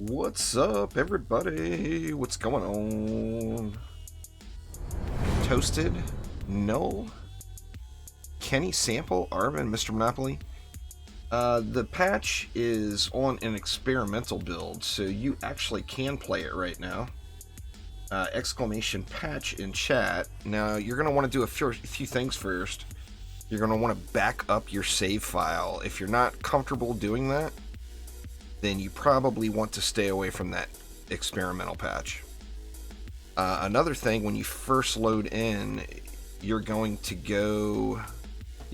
What's up, everybody? What's going on? Toasted? No? Kenny Sample? Arvin? Mr. Monopoly? The patch is on an experimental build, so you actually can play it right now. Exclamation patch in chat. Now, you're going to want to do a few things first. You're going to want to back up your save file. If you're not comfortable doing that, then you probably want to stay away from that experimental patch. Another thing, when you first load in, you're going to go,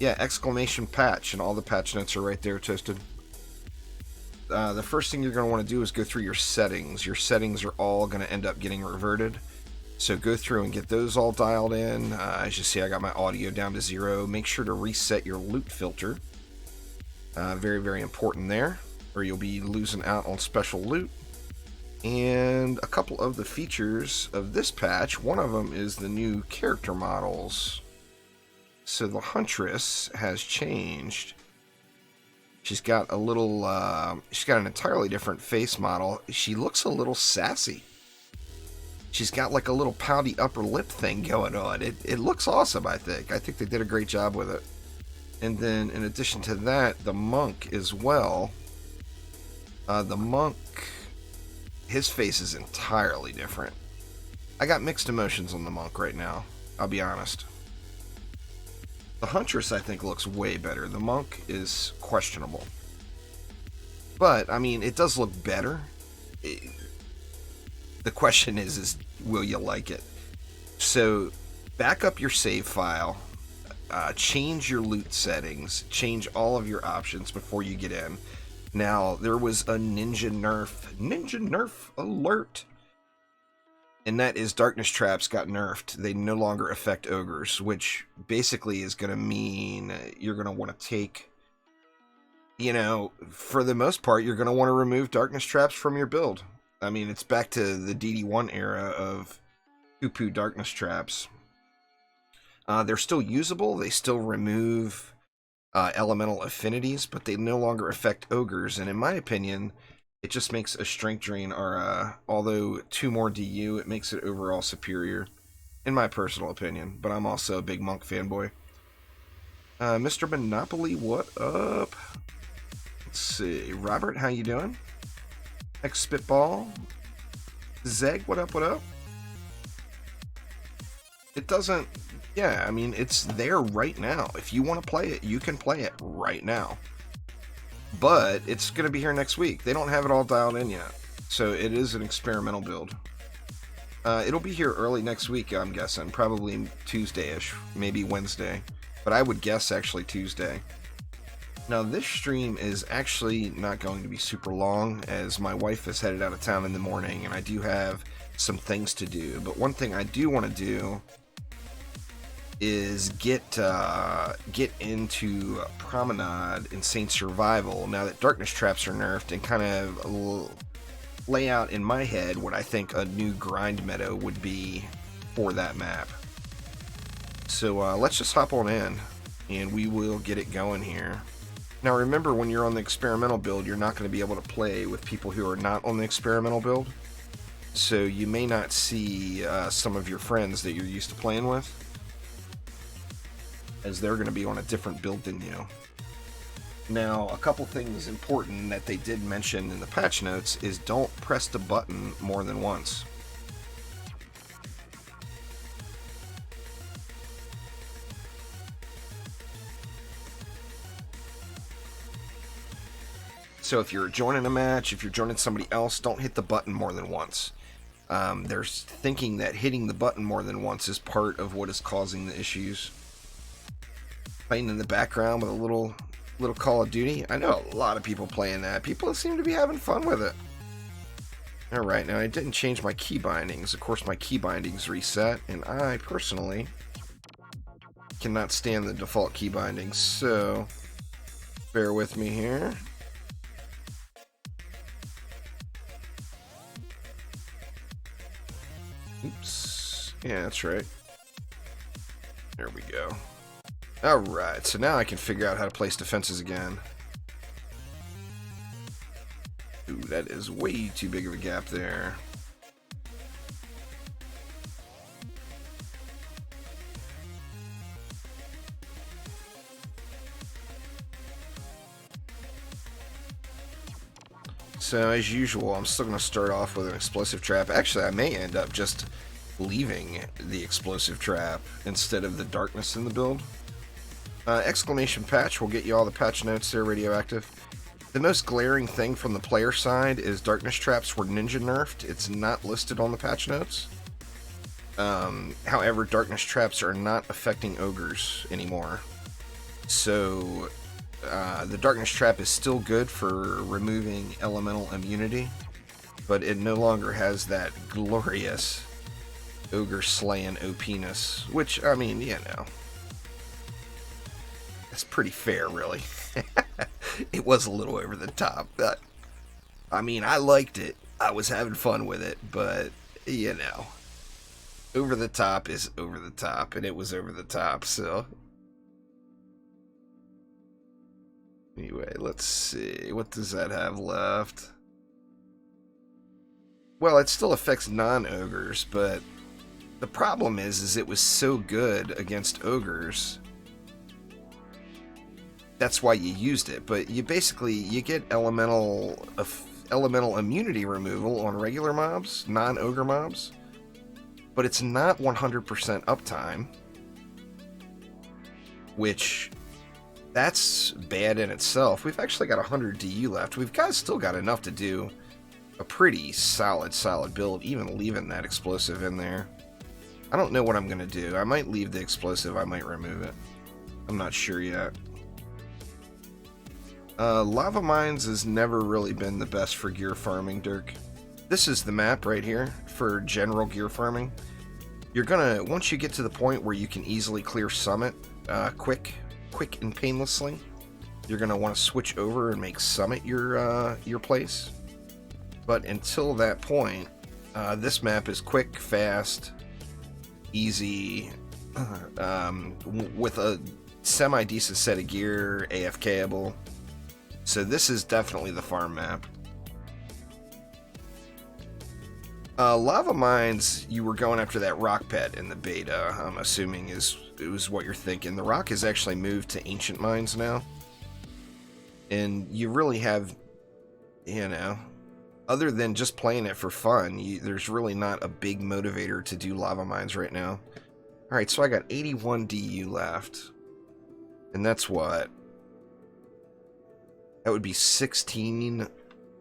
exclamation patch, and all the patch notes are right there, Toasted. The first thing you're going to want to do is go through your settings. Your settings are all going to end up getting reverted. So go through and get those all dialed in. As you see, I got my audio down to 0. Make sure to reset your loot filter. Very, very important there, or you'll be losing out on special loot. And a couple of the features of this patch, one of them is the new character models. So the Huntress has changed. She's got a little, she's got an entirely different face model. She looks a little sassy. She's got like a little pouty upper lip thing going on. It looks awesome, I think. I think they did a great job with it. And then in addition to that, the Monk as well. The Monk, his face is entirely different. I got mixed emotions on the Monk right now, I'll be honest. The Huntress, I think, looks way better. The Monk is questionable. But, I mean, it does look better. The question is will you like it? So, back up your save file, change your loot settings, change all of your options before you get in. Now, there was a ninja nerf alert. And that is darkness traps got nerfed. They no longer affect ogres, which basically is going to mean you're going to want to take, for the most part, you're going to want to remove darkness traps from your build. I mean, it's back to the DD1 era of poo-poo darkness traps. They're still usable. They still remove elemental affinities, but they no longer affect ogres. And in my opinion, it just makes a strength drain, or although 2 more DU, it makes it overall superior, in my personal opinion. But I'm also a big Monk fanboy. Mr. Monopoly, what up? Let's see. Robert, how you doing? X Spitball. Zeg, what up, what up? It doesn't... Yeah, I mean, it's there right now. If you want to play it, you can play it right now. But it's going to be here next week. They don't have it all dialed in yet. So it is an experimental build. It'll be here early next week, I'm guessing. Probably Tuesday-ish. Maybe Wednesday. But I would guess actually Tuesday. Now, this stream is actually not going to be super long, as my wife is headed out of town in the morning, and I do have some things to do. But one thing I do want to do is get into Promenade and Saint Survival now that darkness traps are nerfed, and kind of lay out in my head what I think a new grind meta would be for that map. So let's just hop on in and we will get it going here. Now remember, when you're on the experimental build, you're not going to be able to play with people who are not on the experimental build, so you may not see some of your friends that you're used to playing with, as they're going to be on a different build than you. Now, a couple things important that they did mention in the patch notes is don't press the button more than once. So if you're joining a match, if you're joining somebody else, don't hit the button more than once. They're thinking that hitting the button more than once is part of what is causing the issues. Playing in the background with a little Call of Duty. I know a lot of people playing that. People seem to be having fun with it. Alright, now I didn't change my key bindings. Of course, my key bindings reset, and I personally cannot stand the default key bindings, so bear with me here. Oops. Yeah, that's right. There we go. Alright, so now I can figure out how to place defenses again. Ooh, that is way too big of a gap there. So, as usual, I'm still going to start off with an explosive trap. Actually, I may end up just leaving the explosive trap instead of the darkness in the build. Exclamation patch will get you all the patch notes there, radioactive. The most glaring thing from the player side is darkness traps were ninja nerfed. It's not listed on the patch notes. However, darkness traps are not affecting ogres anymore. So the darkness trap is still good for removing elemental immunity, but it no longer has that glorious ogre slaying OP-ness, which, I mean, you know, that's pretty fair, really. It was a little over the top, but I mean, I liked it. I was having fun with it, but, you know, over the top is over the top, and it was over the top, so. Anyway, let's see. What does that have left? Well, it still affects non-ogres, but the problem is it was so good against ogres. That's why you used it, but you get elemental immunity removal on regular mobs, non-ogre mobs, but it's not 100% uptime, which that's bad in itself. We've actually got 100 DU left. We've still got enough to do a pretty solid build, even leaving that explosive in there. I don't know what I'm going to do. I might leave the explosive. I might remove it. I'm not sure yet. Lava Mines has never really been the best for gear farming, Dirk. This is the map right here for general gear farming. You're gonna, once you get to the point where you can easily clear Summit quick and painlessly, you're gonna want to switch over and make Summit your place. But until that point, this map is quick, fast, easy, with a semi-decent set of gear, AFKable. So this is definitely the farm map. Lava Mines, you were going after that rock pet in the beta, I'm assuming is what you're thinking. The rock has actually moved to Ancient Mines now. And you really have, you know, other than just playing it for fun, there's really not a big motivator to do Lava Mines right now. Alright, so I got 81 DU left. And that's what? That would be 16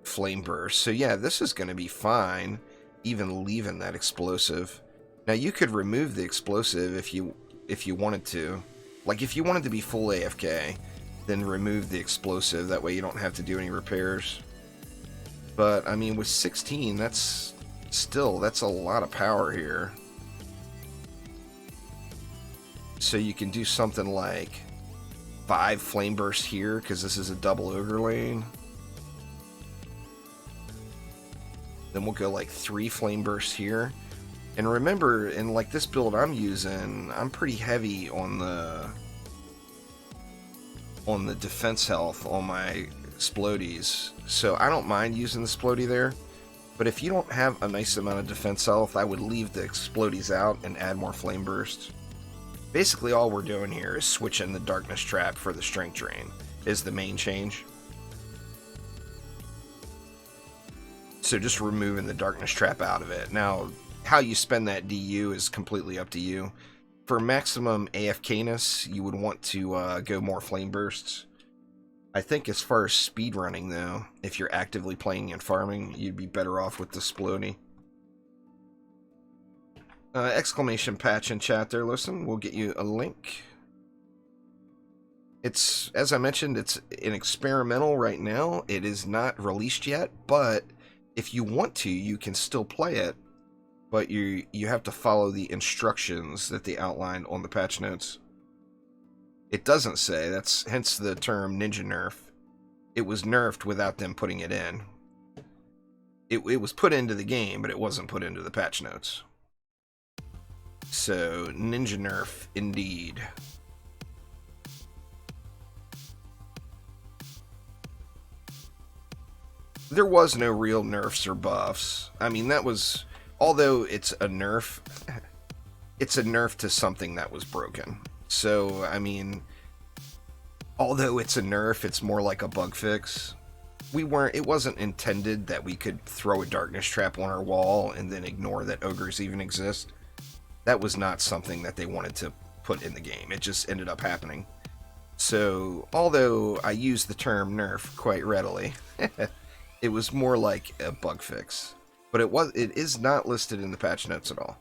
flame bursts. So yeah, this is going to be fine, even leaving that explosive. Now you could remove the explosive if you wanted to. Like if you wanted to be full AFK, then remove the explosive. That way you don't have to do any repairs. But I mean, with 16, that's a lot of power here. So you can do something like 5 flame bursts here, because this is a double ogre lane. Then we'll go like 3 flame bursts here. And remember, in like this build I'm using, I'm pretty heavy on the defense health on my Splodies. So I don't mind using the Splodie there. But if you don't have a nice amount of defense health, I would leave the Explodies out and add more flame bursts. Basically all we're doing here is switching the darkness trap for the strength drain is the main change. So just removing the darkness trap out of it. Now, how you spend that DU is completely up to you. For maximum AFK-ness, you would want to go more flame bursts. I think as far as speedrunning though, if you're actively playing and farming, you'd be better off with the Splody. Exclamation patch in chat there, listen, we'll get you a link. It's, as I mentioned, it's an experimental right now. It is not released yet, but if you want to, you can still play it. But you have to follow the instructions that they outlined on the patch notes. It doesn't say, that's hence the term ninja nerf. It was nerfed without them putting it in. It was put into the game, but it wasn't put into the patch notes. So, ninja nerf, indeed. there was no real nerfs or buffs. I mean, that was, although it's a nerf, it's a nerf to something that was broken. So, I mean, although it's a nerf, it's more like a bug fix. It wasn't intended that we could throw a darkness trap on our wall and then ignore that ogres even exist. That was not something that they wanted to put in the game. It just ended up happening. So, although I use the term nerf quite readily, it was more like a bug fix. But it is not listed in the patch notes at all.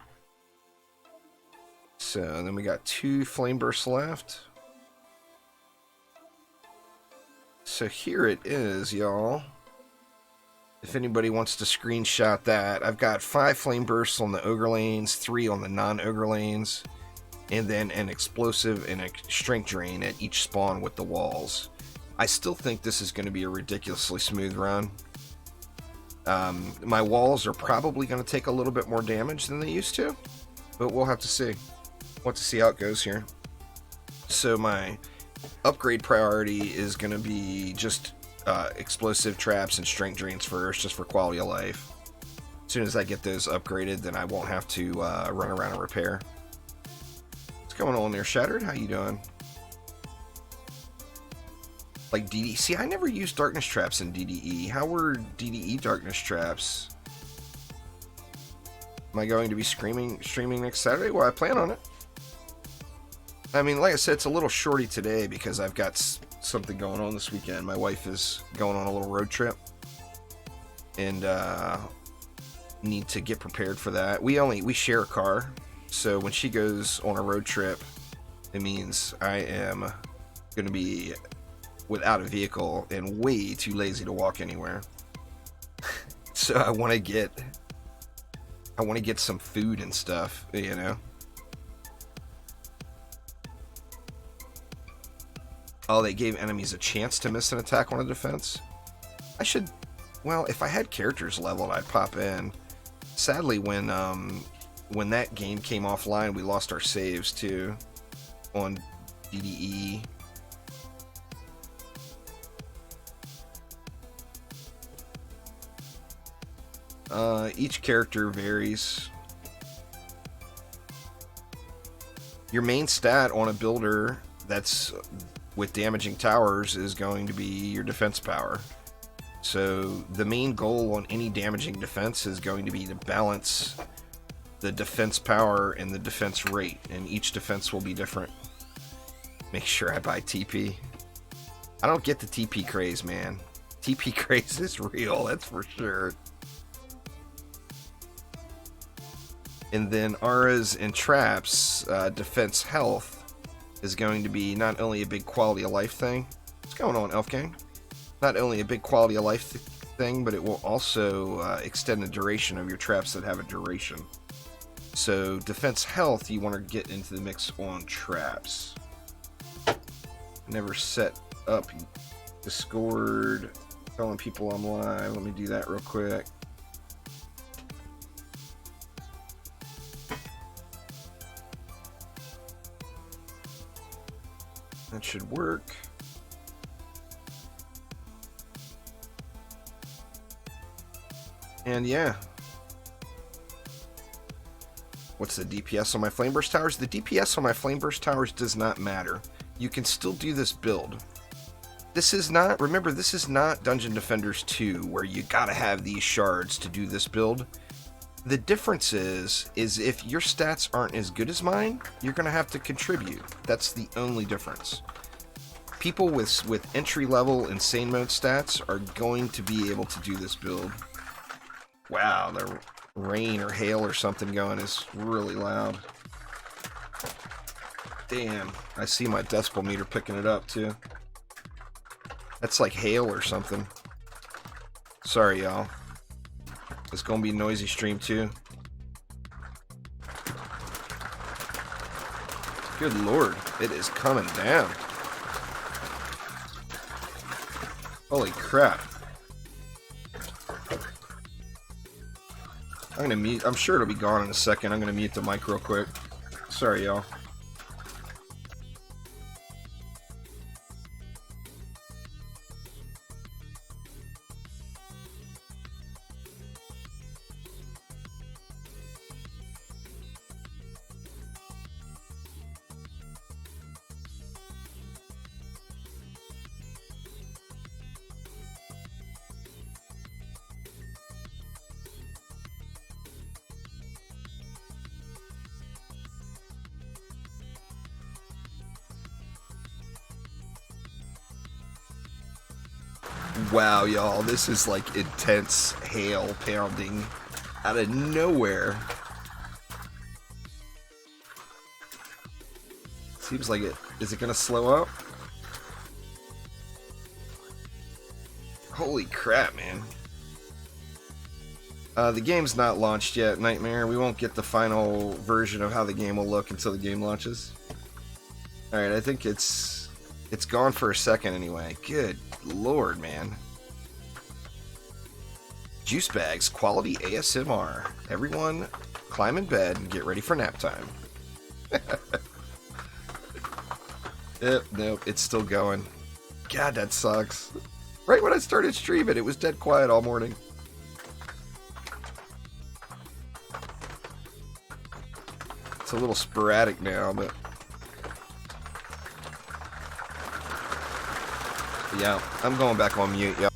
So, then we got 2 flame bursts left. So here it is, y'all. If anybody wants to screenshot that, I've got 5 flame bursts on the ogre lanes, 3 on the non-ogre lanes, and then an explosive and a strength drain at each spawn with the walls. I still think this is going to be a ridiculously smooth run. My walls are probably going to take a little bit more damage than they used to, but we'll have to see. We'll have to see how it goes here. So my upgrade priority is going to be just explosive traps and strength drains first, just for quality of life. As soon as I get those upgraded, then I won't have to run around and repair. What's going on there, Shattered? How you doing? Like DD... See, I never used darkness traps in DDE. How were DDE darkness traps? Am I going to be streaming next Saturday? Well, I plan on it. I mean, like I said, it's a little shorty today because I've got something going on this weekend. My wife is going on a little road trip, and need to get prepared for that. We share a car, so when she goes on a road trip, it means I am going to be without a vehicle and way too lazy to walk anywhere. So I want to get some food and stuff, you know. Oh, they gave enemies a chance to miss an attack on a defense? Well, if I had characters leveled, I'd pop in. Sadly, when that game came offline, we lost our saves, too, on DDE. Each character varies. Your main stat on a builder that's with damaging towers is going to be your defense power. So the main goal on any damaging defense is going to be to balance the defense power and the defense rate, and each defense will be different. Make sure I buy TP. I don't get the TP craze, man. TP craze is real, that's for sure. And then auras and traps, defense health, is going to be not only a big quality of life thing. What's going on, Elf King? Not only a big quality of life thing, but it will also extend the duration of your traps that have a duration. So defense health, you want to get into the mix on traps. Never set up Discord, telling people I'm live. Let me do that real quick. That should work. And yeah. What's the DPS on my Flame Burst Towers? The DPS on my Flame Burst Towers does not matter. You can still do this build. This is not, remember, this is not Dungeon Defenders 2, where you gotta have these shards to do this build. The difference is if your stats aren't as good as mine, you're going to have to contribute. That's the only difference. People with entry-level Insane Mode stats are going to be able to do this build. Wow, the rain or hail or something going is really loud. Damn, I see my decibel meter picking it up, too. That's like hail or something. Sorry, y'all. It's gonna be a noisy stream too. Good lord, it is coming down. Holy crap. I'm gonna mute, I'm sure it'll be gone in a second. I'm gonna mute the mic real quick. Sorry, y'all. Wow, y'all, this is like intense hail pounding out of nowhere. Seems like it. Is it gonna slow up? Holy crap, man. The game's not launched yet, Nightmare. We won't get the final version of how the game will look until the game launches. Alright, I think it's gone for a second anyway. Good lord, man. Juice bags, quality ASMR. Everyone, climb in bed and get ready for nap time. Yep, nope, it's still going. God, that sucks. Right when I started streaming, it was dead quiet all morning. It's a little sporadic now, but... yeah, I'm going back on mute, yeah.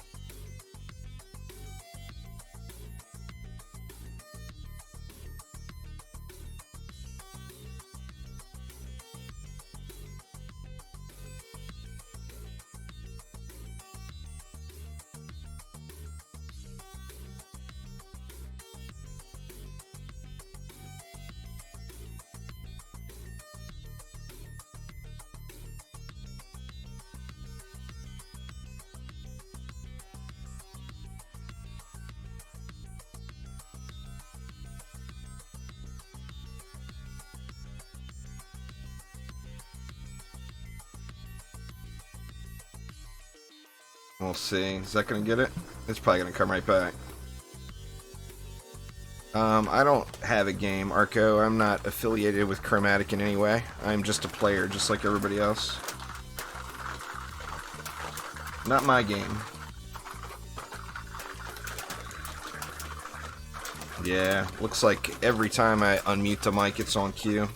We'll see. Is that going to get it? It's probably going to come right back. I don't have a game, Arco. I'm not affiliated with Chromatic in any way. I'm just a player, just like everybody else. Not my game. Yeah, looks like every time I unmute the mic, it's on cue.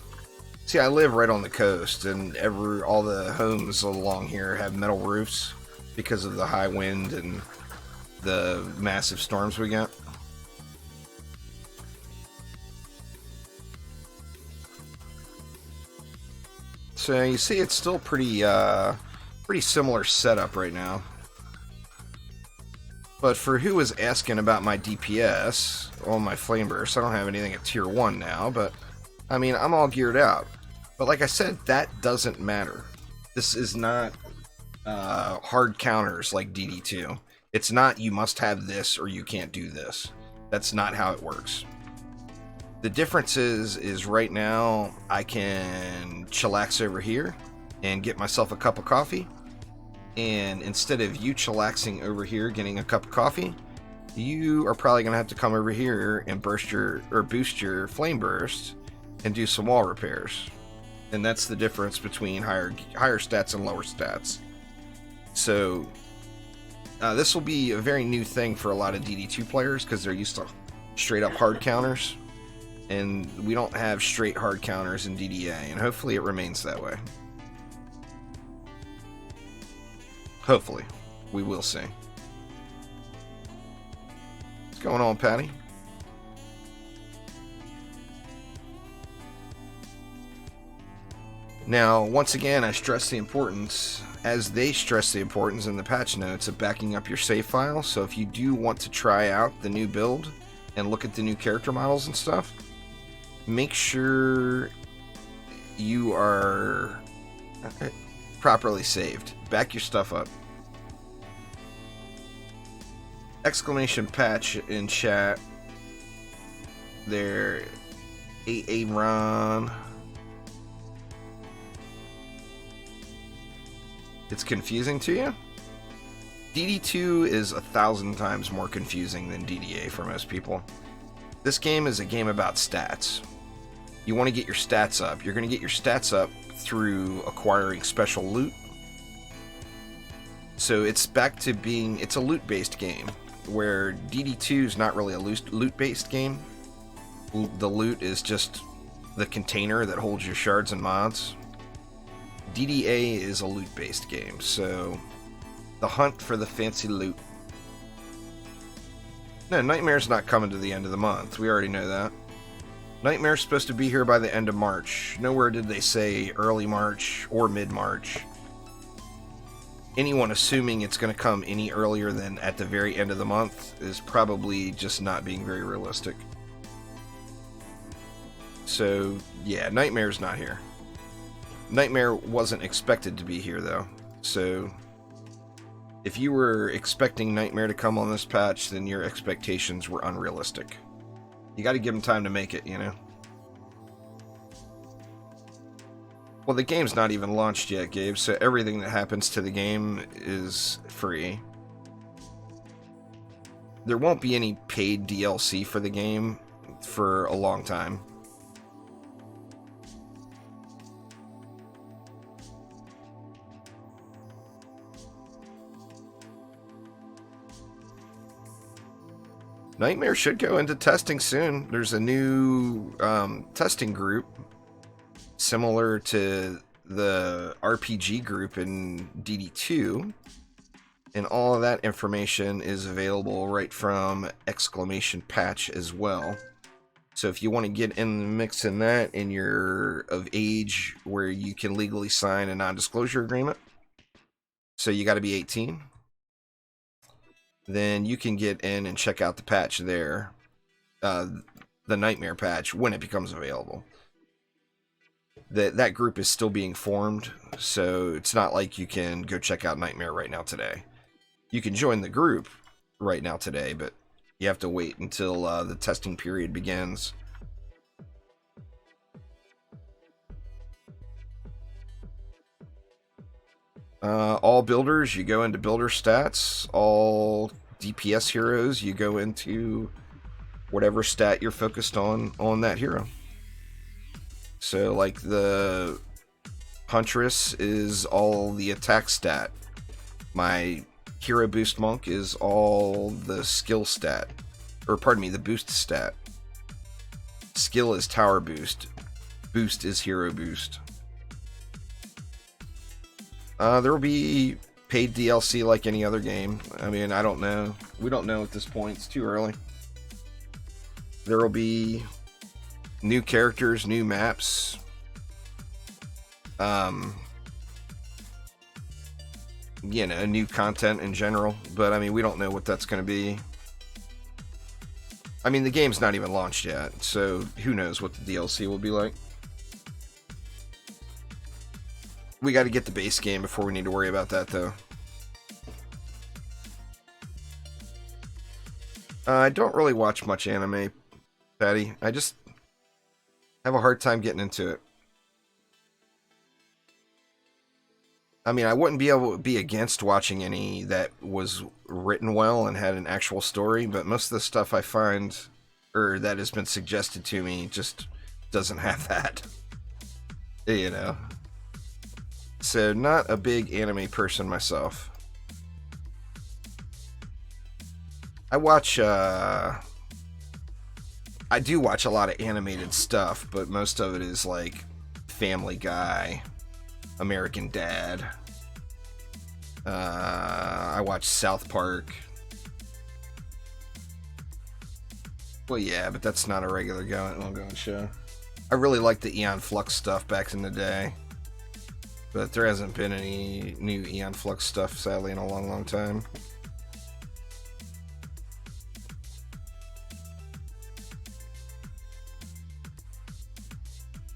See, I live right on the coast, and all the homes along here have metal roofs because of the high wind and the massive storms we get. So you see, it's still pretty similar setup right now. But for who was asking about my DPS on my flame burst, I don't have anything at tier 1 now, but I mean, I'm all geared out. But like I said, that doesn't matter. This is not hard counters like DD2. It's not you must have this or you can't do this. That's not how it works. The difference is right now I can chillax over here and get myself a cup of coffee, and instead of you chillaxing over here getting a cup of coffee, you are probably gonna have to come over here and boost your flame burst and do some wall repairs. And that's the difference between higher stats and lower stats. So this will be a very new thing for a lot of DD2 players because they're used to straight up hard counters, and we don't have straight hard counters in DDA, and hopefully it remains that way. Hopefully. We will see. What's going on, Patty? Now, once again, I stress the importance, as they stress the importance in the patch notes, of backing up your save file. So if you do want to try out the new build and look at the new character models and stuff, make sure you are properly saved. Back your stuff up. Exclamation patch in chat. There. AA Ron. It's confusing to you? DD2 is 1,000 times more confusing than DDA for most people. This game is a game about stats. You want to get your stats up. You're going to get your stats up through acquiring special loot. So it's back to being, it's a loot-based game, where DD2 is not really a loot-based game. The loot is just the container that holds your shards and mods. DDA is a loot-based game, so the hunt for the fancy loot. No, Nightmare's not coming to the end of the month. We already know that. Nightmare's supposed to be here by the end of March. Nowhere did they say early March or mid-March. anyone assuming it's going to come any earlier than at the very end of the month is probably just not being very realistic. So, yeah, Nightmare's not here. Nightmare wasn't expected to be here, though. So, if you were expecting Nightmare to come on this patch, then your expectations were unrealistic. You got to give them time to make it, you know? Well, the game's not even launched yet, Gabe, so everything that happens to the game is free. There won't be any paid DLC for the game for a long time. Nightmare should go into testing soon. There's a new testing group similar to the RPG group in DD2, and all of that information is available right from !patch as well. So if you want to get in the mix in that and you're of age where you can legally sign a non-disclosure agreement, so you got to be 18, then you can get in and check out the patch there, the Nightmare patch, when it becomes available. That group is still being formed, so it's not like you can go check out Nightmare right now today. You can join the group right now today, but you have to wait until the testing period begins. All builders, you go into builder stats. All DPS heroes, you go into whatever stat you're focused on that hero. So, like, the Huntress is all the attack stat. My Hero Boost Monk is all the skill stat. Or, pardon me, the boost stat. Skill is tower boost. Boost is hero boost. There will be paid DLC like any other game. I mean, I don't know. We don't know at this point. It's too early. There will be new characters, new maps. You know, new content in general. But, I mean, we don't know what that's going to be. I mean, the game's not even launched yet, so who knows what the DLC will be like. We got to get the base game before we need to worry about that, though. I don't really watch much anime, Patty. I just have a hard time getting into it. I mean, I wouldn't be able to be against watching any that was written well and had an actual story, but most of the stuff I find, or that has been suggested to me, just doesn't have that. You know? So, not a big anime person myself. I do watch a lot of animated stuff, but most of it is like Family Guy, American Dad. I watch South Park. Well, yeah, but that's not a regular ongoing show. I really liked the Aeon Flux stuff back in the day, but there hasn't been any new Aeon Flux stuff, sadly, in a long, long time.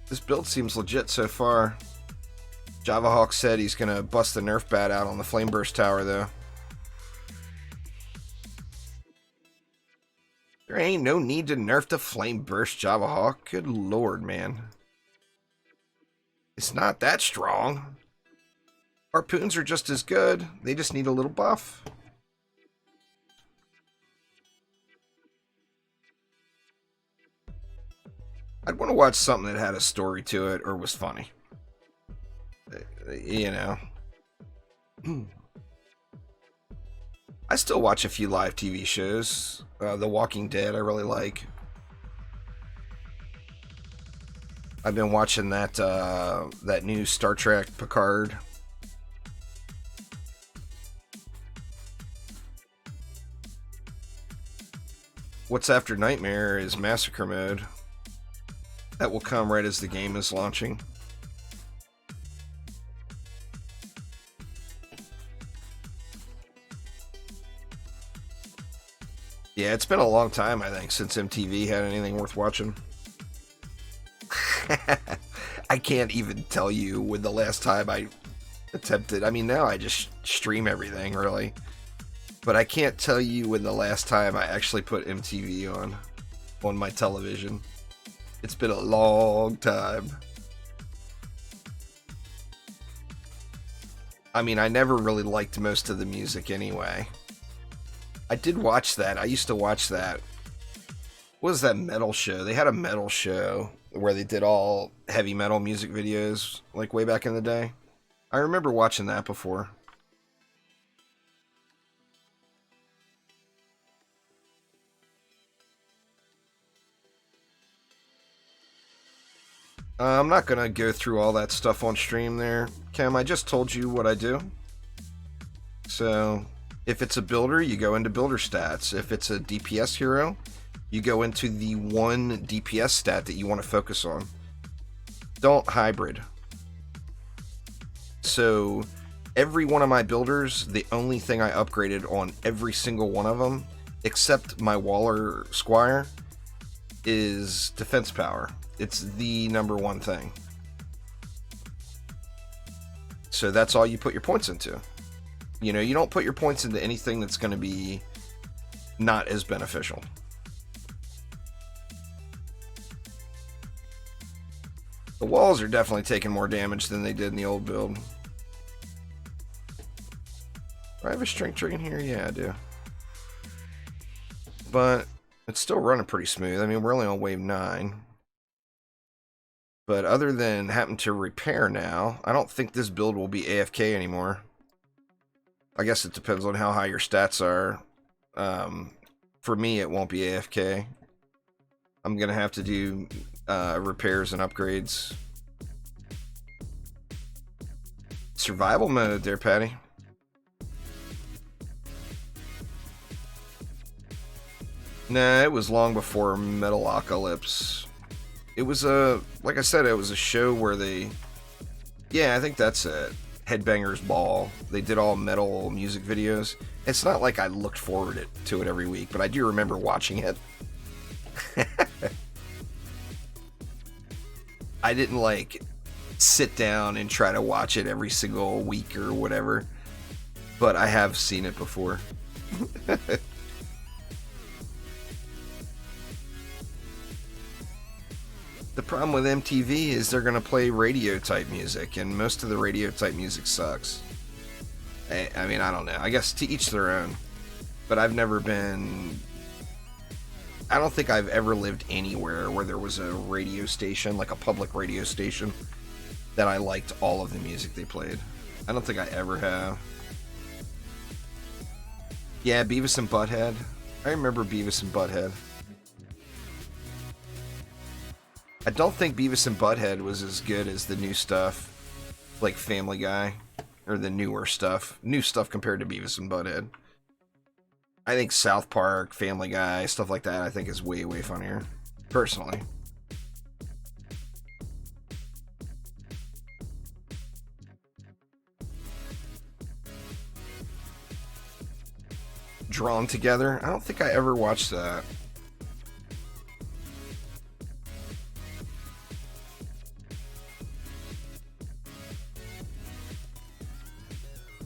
This build seems legit so far. Javahawk said he's gonna bust the Nerf bat out on the Flame Burst Tower, though. There ain't no need to nerf the Flame Burst, Javahawk. Good lord, man. It's not that strong. Harpoons are just as good. They just need a little buff. I'd want to watch something that had a story to it or was funny. You know. I still watch a few live TV shows. The Walking Dead I really like. I've been watching that new Star Trek Picard. What's after Nightmare is Massacre Mode. That will come right as the game is launching. Yeah, it's been a long time, I think, since MTV had anything worth watching. I can't even tell you when the last time I attempted. I mean, now I just stream everything, really. But I can't tell you when the last time I actually put MTV on my television. It's been a long time. I mean, I never really liked most of the music anyway. I did watch that. I used to watch that. What was that metal show? They had a metal show where they did all heavy metal music videos, like way back in the day. I remember watching that before. I'm not gonna go through all that stuff on stream there, Cam. I just told you what I do. So, if it's a builder, you go into builder stats. If it's a DPS hero, you go into the one DPS stat that you want to focus on. Don't hybrid. So, every one of my builders, the only thing I upgraded on every single one of them, except my Waller Squire, is defense power. It's the number one thing. So that's all you put your points into. You know, you don't put your points into anything that's going to be not as beneficial. The walls are definitely taking more damage than they did in the old build. Do I have a strength tree in here? Yeah, I do. But it's still running pretty smooth. I mean, we're only on wave 9. But other than having to repair now, I don't think this build will be AFK anymore. I guess it depends on how high your stats are. For me, it won't be AFK. I'm going to have to do repairs and upgrades. Survival mode there, Patty. Nah, it was long before Metalocalypse. It was like I said, it was a show where they, yeah, I think that's it. Headbangers Ball. They did all metal music videos. It's not like I looked forward to it every week, but I do remember watching it. I didn't like sit down and try to watch it every single week or whatever, but I have seen it before. The problem with MTV is they're going to play radio type music, and most of the radio type music sucks. I mean, I don't know. I guess to each their own. But I've never been... I don't think I've ever lived anywhere where there was a radio station, like a public radio station, that I liked all of the music they played. I don't think I ever have. Yeah, Beavis and Butthead. I remember Beavis and Butthead. I don't think Beavis and Butthead was as good as the new stuff, like Family Guy, or the newer stuff. New stuff compared to Beavis and Butthead. I think South Park, Family Guy, stuff like that, I think is way, way funnier, personally. Drawn Together? I don't think I ever watched that.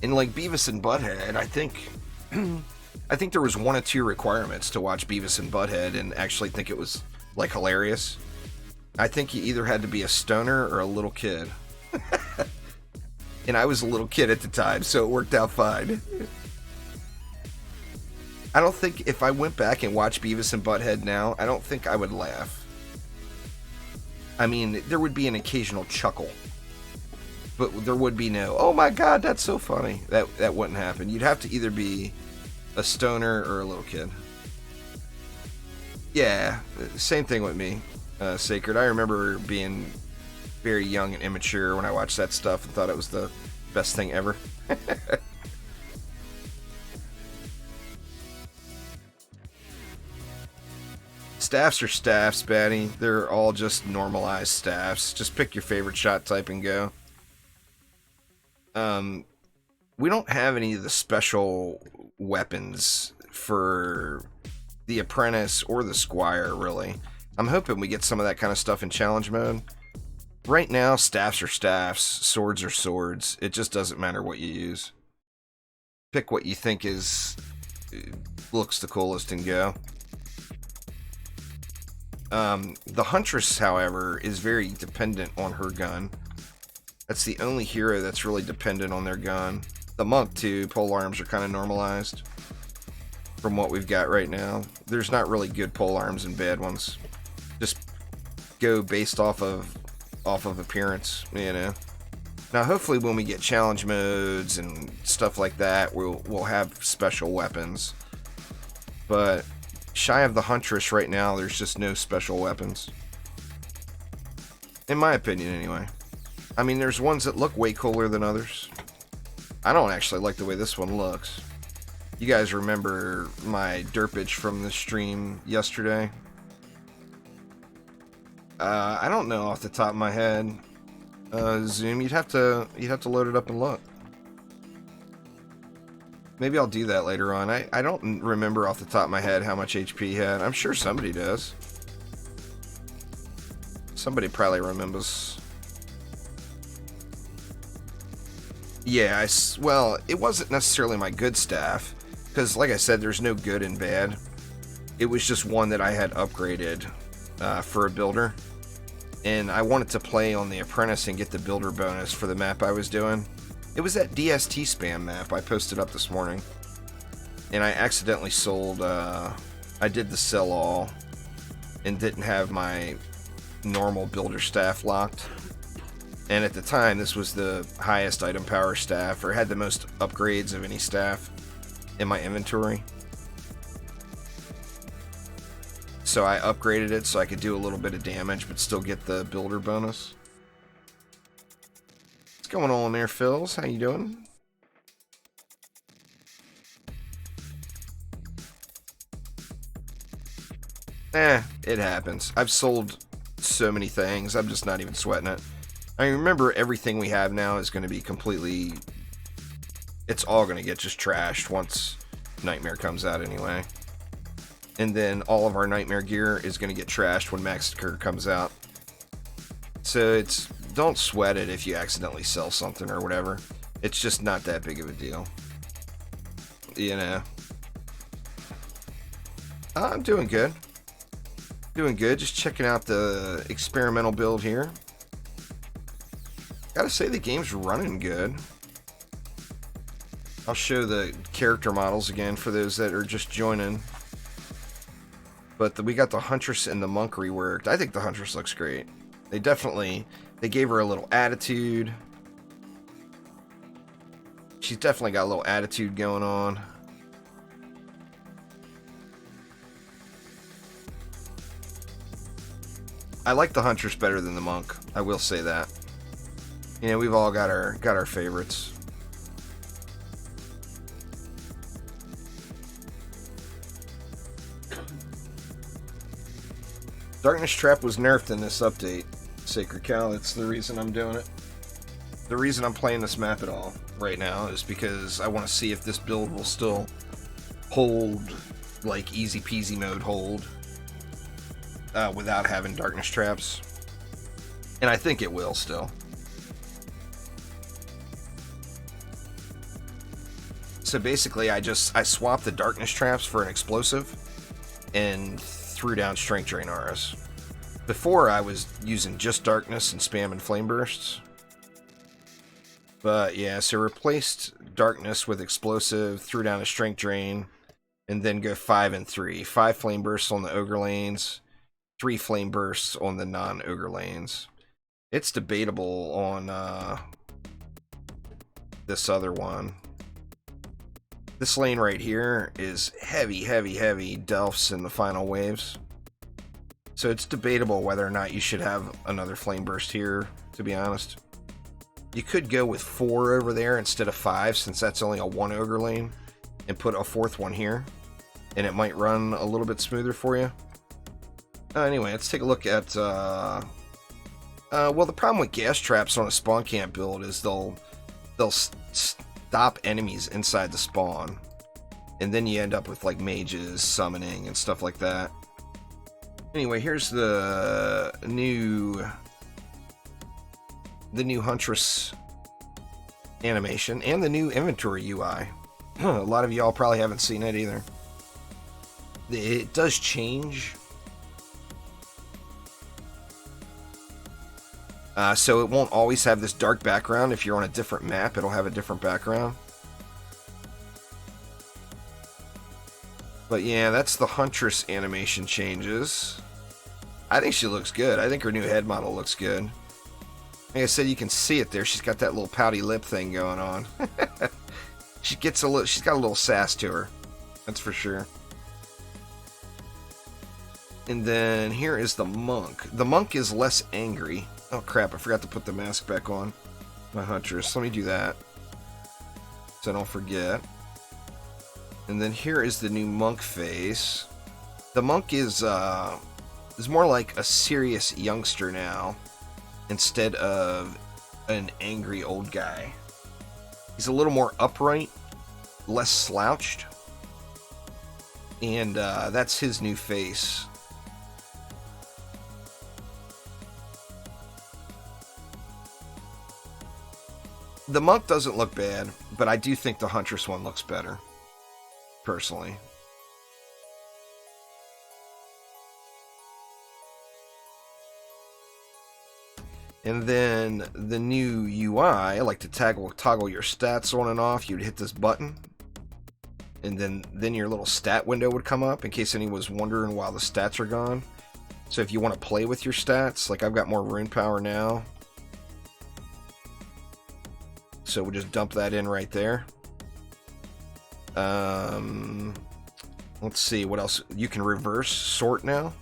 In like Beavis and Butthead, I think there was one or two requirements to watch Beavis and Butthead and actually think it was like hilarious. I think you either had to be a stoner or a little kid. And I was a little kid at the time, so it worked out fine. I don't think if I went back and watched Beavis and Butthead now, I don't think I would laugh. I mean, there would be an occasional chuckle. But there would be no, oh my god, that's so funny. That wouldn't happen. You'd have to either be a stoner or a little kid. Yeah, same thing with me, Sacred. I remember being very young and immature when I watched that stuff and thought it was the best thing ever. Staffs are staffs, Batty. They're all just normalized staffs. Just pick your favorite shot type and go. We don't have any of the special weapons for the Apprentice or the Squire, really. I'm hoping we get some of that kind of stuff in challenge mode. Right now, staffs are staffs, swords are swords. It just doesn't matter what you use. Pick what you think looks the coolest and go. The Huntress, however, is very dependent on her gun. That's the only hero that's really dependent on their gun. The Monk, too. Pole arms are kind of normalized from what we've got right now. There's not really good pole arms and bad ones. Just go based off of appearance, you know. Now, hopefully, when we get challenge modes and stuff like that, we'll have special weapons. But shy of the Huntress right now, there's just no special weapons. In my opinion, anyway. I mean, there's ones that look way cooler than others. I don't actually like the way this one looks. You guys remember my derpage from the stream yesterday? I don't know off the top of my head. Zoom, you'd have to load it up and look. Maybe I'll do that later on. I don't remember off the top of my head how much HP he had. I'm sure somebody does. Somebody probably remembers. Yeah, well, it wasn't necessarily my good staff, because like I said, there's no good and bad. It was just one that I had upgraded for a builder, and I wanted to play on the Apprentice and get the builder bonus for the map I was doing. It was that DST spam map I posted up this morning, and I accidentally sold, I did the sell all, and didn't have my normal builder staff locked. And at the time, this was the highest item power staff, or had the most upgrades of any staff in my inventory. So I upgraded it so I could do a little bit of damage, but still get the builder bonus. What's going on there, Phils? How you doing? It happens. I've sold so many things, I'm just not even sweating it. I remember everything we have now is going to be completely... It's all going to get just trashed once Nightmare comes out anyway. And then all of our Nightmare gear is going to get trashed when Massacre comes out. So it's... Don't sweat it if you accidentally sell something or whatever. It's just not that big of a deal. You know. I'm doing good. Doing good. Just checking out the experimental build here. Gotta say the game's running good. I'll show the character models again for those that are just joining. But we got the Huntress and the Monk reworked. I think the Huntress looks great. They gave her a little attitude. She's definitely got a little attitude going on. I like the Huntress better than the Monk. I will say that. You know, we've all got our favorites. Darkness Trap was nerfed in this update, Sacred Cow. That's the reason I'm doing it. The reason I'm playing this map at all right now is because I want to see if this build will still hold, like easy peasy mode hold, without having Darkness Traps. And I think it will still. So basically, I swapped the Darkness Traps for an explosive and threw down Strength Drain auras. Before, I was using just Darkness and spamming Flame Bursts. But yeah, so replaced Darkness with explosive, threw down a Strength Drain, and then go 5 and 3. 5 Flame Bursts on the Ogre lanes, 3 Flame Bursts on the non-Ogre lanes. It's debatable on this other one. This lane right here is heavy, heavy, heavy Delphs in the final waves. So it's debatable whether or not you should have another Flame Burst here, to be honest. You could go with 4 over there instead of 5, since that's only a 1 Ogre lane, and put a 4th one here, and it might run a little bit smoother for you. Anyway, let's take a look at... well, the problem with gas traps on a spawn camp build is they'll stop enemies inside the spawn. And then you end up with like mages summoning and stuff like that. Anyway, here's the new Huntress animation and the new inventory UI. A lot of y'all probably haven't seen it either. It does change. So it won't always have this dark background. If you're on a different map, it'll have a different background. But yeah, that's the Huntress animation changes. I think she looks good. I think her new head model looks good. Like I said, you can see it there. She's got that little pouty lip thing going on. She's got a little sass to her. That's for sure. And then here is the monk. The monk is less angry. Oh crap, I forgot to put the mask back on my Huntress. Let me do that so I don't forget. And then here is the new monk face. The monk is more like a serious youngster now instead of an angry old guy. He's a little more upright, less slouched, and that's his new face. The monk doesn't look bad, but I do think the Huntress one looks better, personally. And then the new UI, I like to toggle your stats on and off. You'd hit this button, and then your little stat window would come up in case anyone was wondering why the stats are gone. So if you want to play with your stats, like I've got more rune power now, so we'll just dump that in right there. Let's see what else. You can reverse sort now.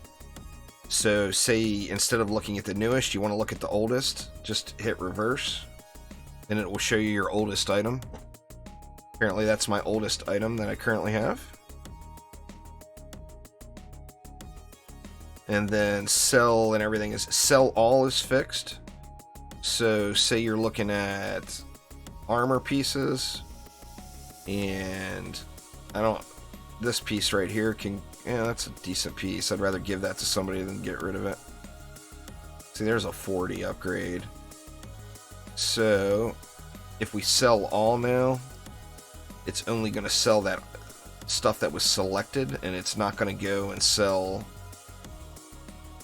So say instead of looking at the newest, you want to look at the oldest, just hit reverse and it will show you your oldest item. Apparently that's my oldest item that I currently have. And then sell and everything is sell all is fixed. So say you're looking at armor pieces, and this piece right here can, yeah, that's a decent piece. I'd rather give that to somebody than get rid of it. See, there's a 40 upgrade. So if we sell all now, it's only going to sell that stuff that was selected, and it's not going to go and sell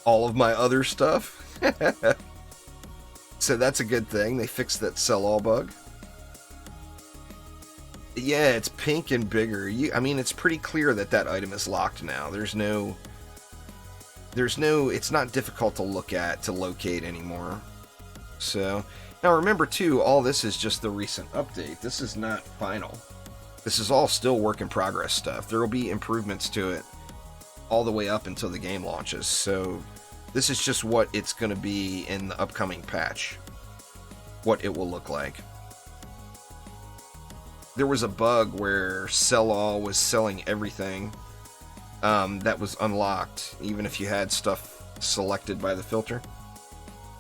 all of my other stuff. So that's a good thing. They fixed that sell all bug. Yeah, it's pink and bigger. I mean, it's pretty clear that that item is locked now. There's no, it's not difficult to look at, to locate anymore. So, now remember too, all this is just the recent update. This is not final. This is all still work in progress stuff. There will be improvements to it all the way up until the game launches. So, this is just what it's going to be in the upcoming patch. What it will look like. There was a bug where Sell All was selling everything that was unlocked, even if you had stuff selected by the filter.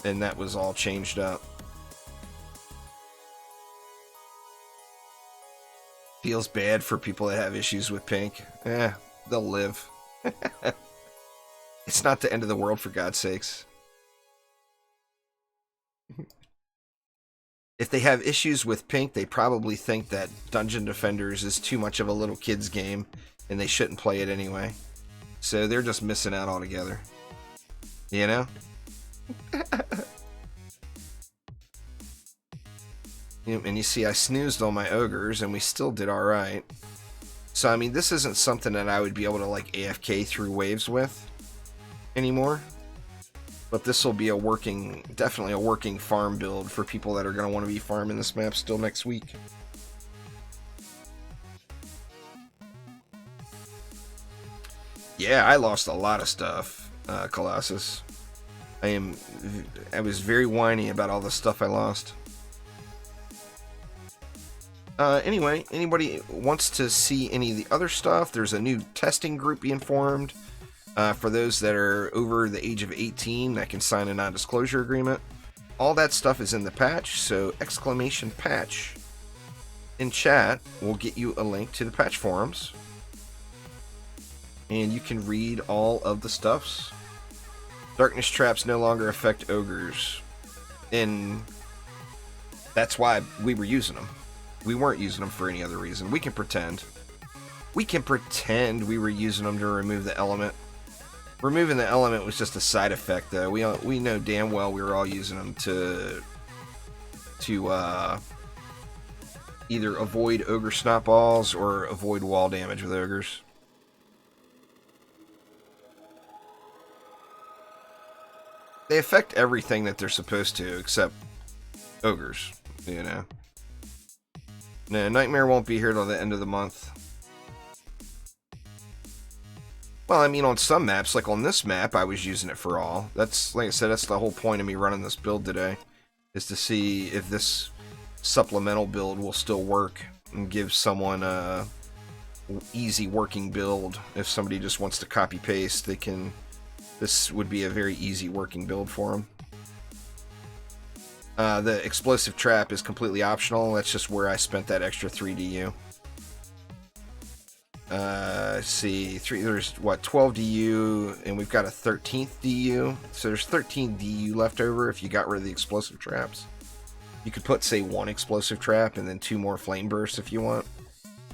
And that was all changed up. Feels bad for people that have issues with pink. They'll live. It's not the end of the world, for God's sakes. If they have issues with pink, they probably think that Dungeon Defenders is too much of a little kid's game, and they shouldn't play it anyway. So they're just missing out altogether. You know? And you see, I snoozed on my ogres, and we still did alright. So, I mean, this isn't something that I would be able to, like, AFK through waves with anymore. But this will be definitely a working farm build for people that are going to want to be farming this map still next week. Yeah, I lost a lot of stuff, Colossus. I was very whiny about all the stuff I lost. Anyway, anybody wants to see any of the other stuff, there's a new testing group being formed. For those that are over the age of 18 that can sign a non-disclosure agreement. All that stuff is in the patch, so exclamation patch. in chat, we'll get you a link to the patch forums, and you can read all of the stuffs. Darkness traps no longer affect ogres, and that's why we were using them. We weren't using them for any other reason. We can pretend. We can pretend we were using them to remove the element. Removing the element was just a side effect, though. We know damn well we were all using them to either avoid ogre snot balls or avoid wall damage with ogres. They affect everything that they're supposed to, except ogres, you know. No, Nightmare won't be here till the end of the month. Well, I mean, on some maps, like on this map, I was using it for all. That's, like I said, that's the whole point of me running this build today, is to see if this supplemental build will still work and give someone a easy working build. If somebody just wants to copy paste, they can. This would be a very easy working build for them. The explosive trap is completely optional. That's just where I spent that extra 3 DU. See, there's what, 12 DU, and we've got a 13th DU. So there's 13 DU left over if you got rid of the explosive traps. You could put, say, 1 explosive trap and then 2 more flame bursts if you want.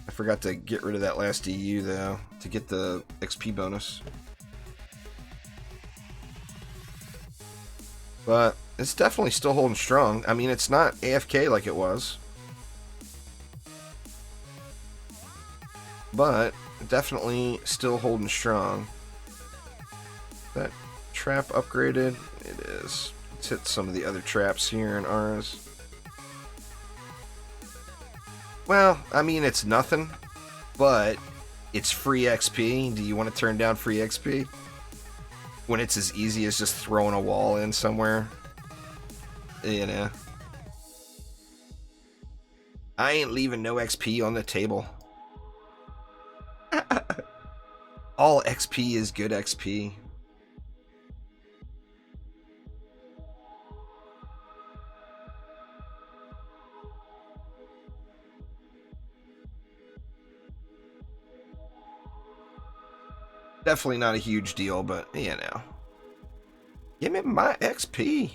I forgot to get rid of that last DU, though, to get the XP bonus. But it's definitely still holding strong. I mean, it's not AFK like it was. But definitely still holding strong. That trap upgraded? It is. Let's hit some of the other traps here in ours. Well, I mean, it's nothing, but it's free XP. Do you want to turn down free XP? When it's as easy as just throwing a wall in somewhere? You know. I ain't leaving no XP on the table. All XP is good XP. Definitely not a huge deal, but, you know. Give me my XP.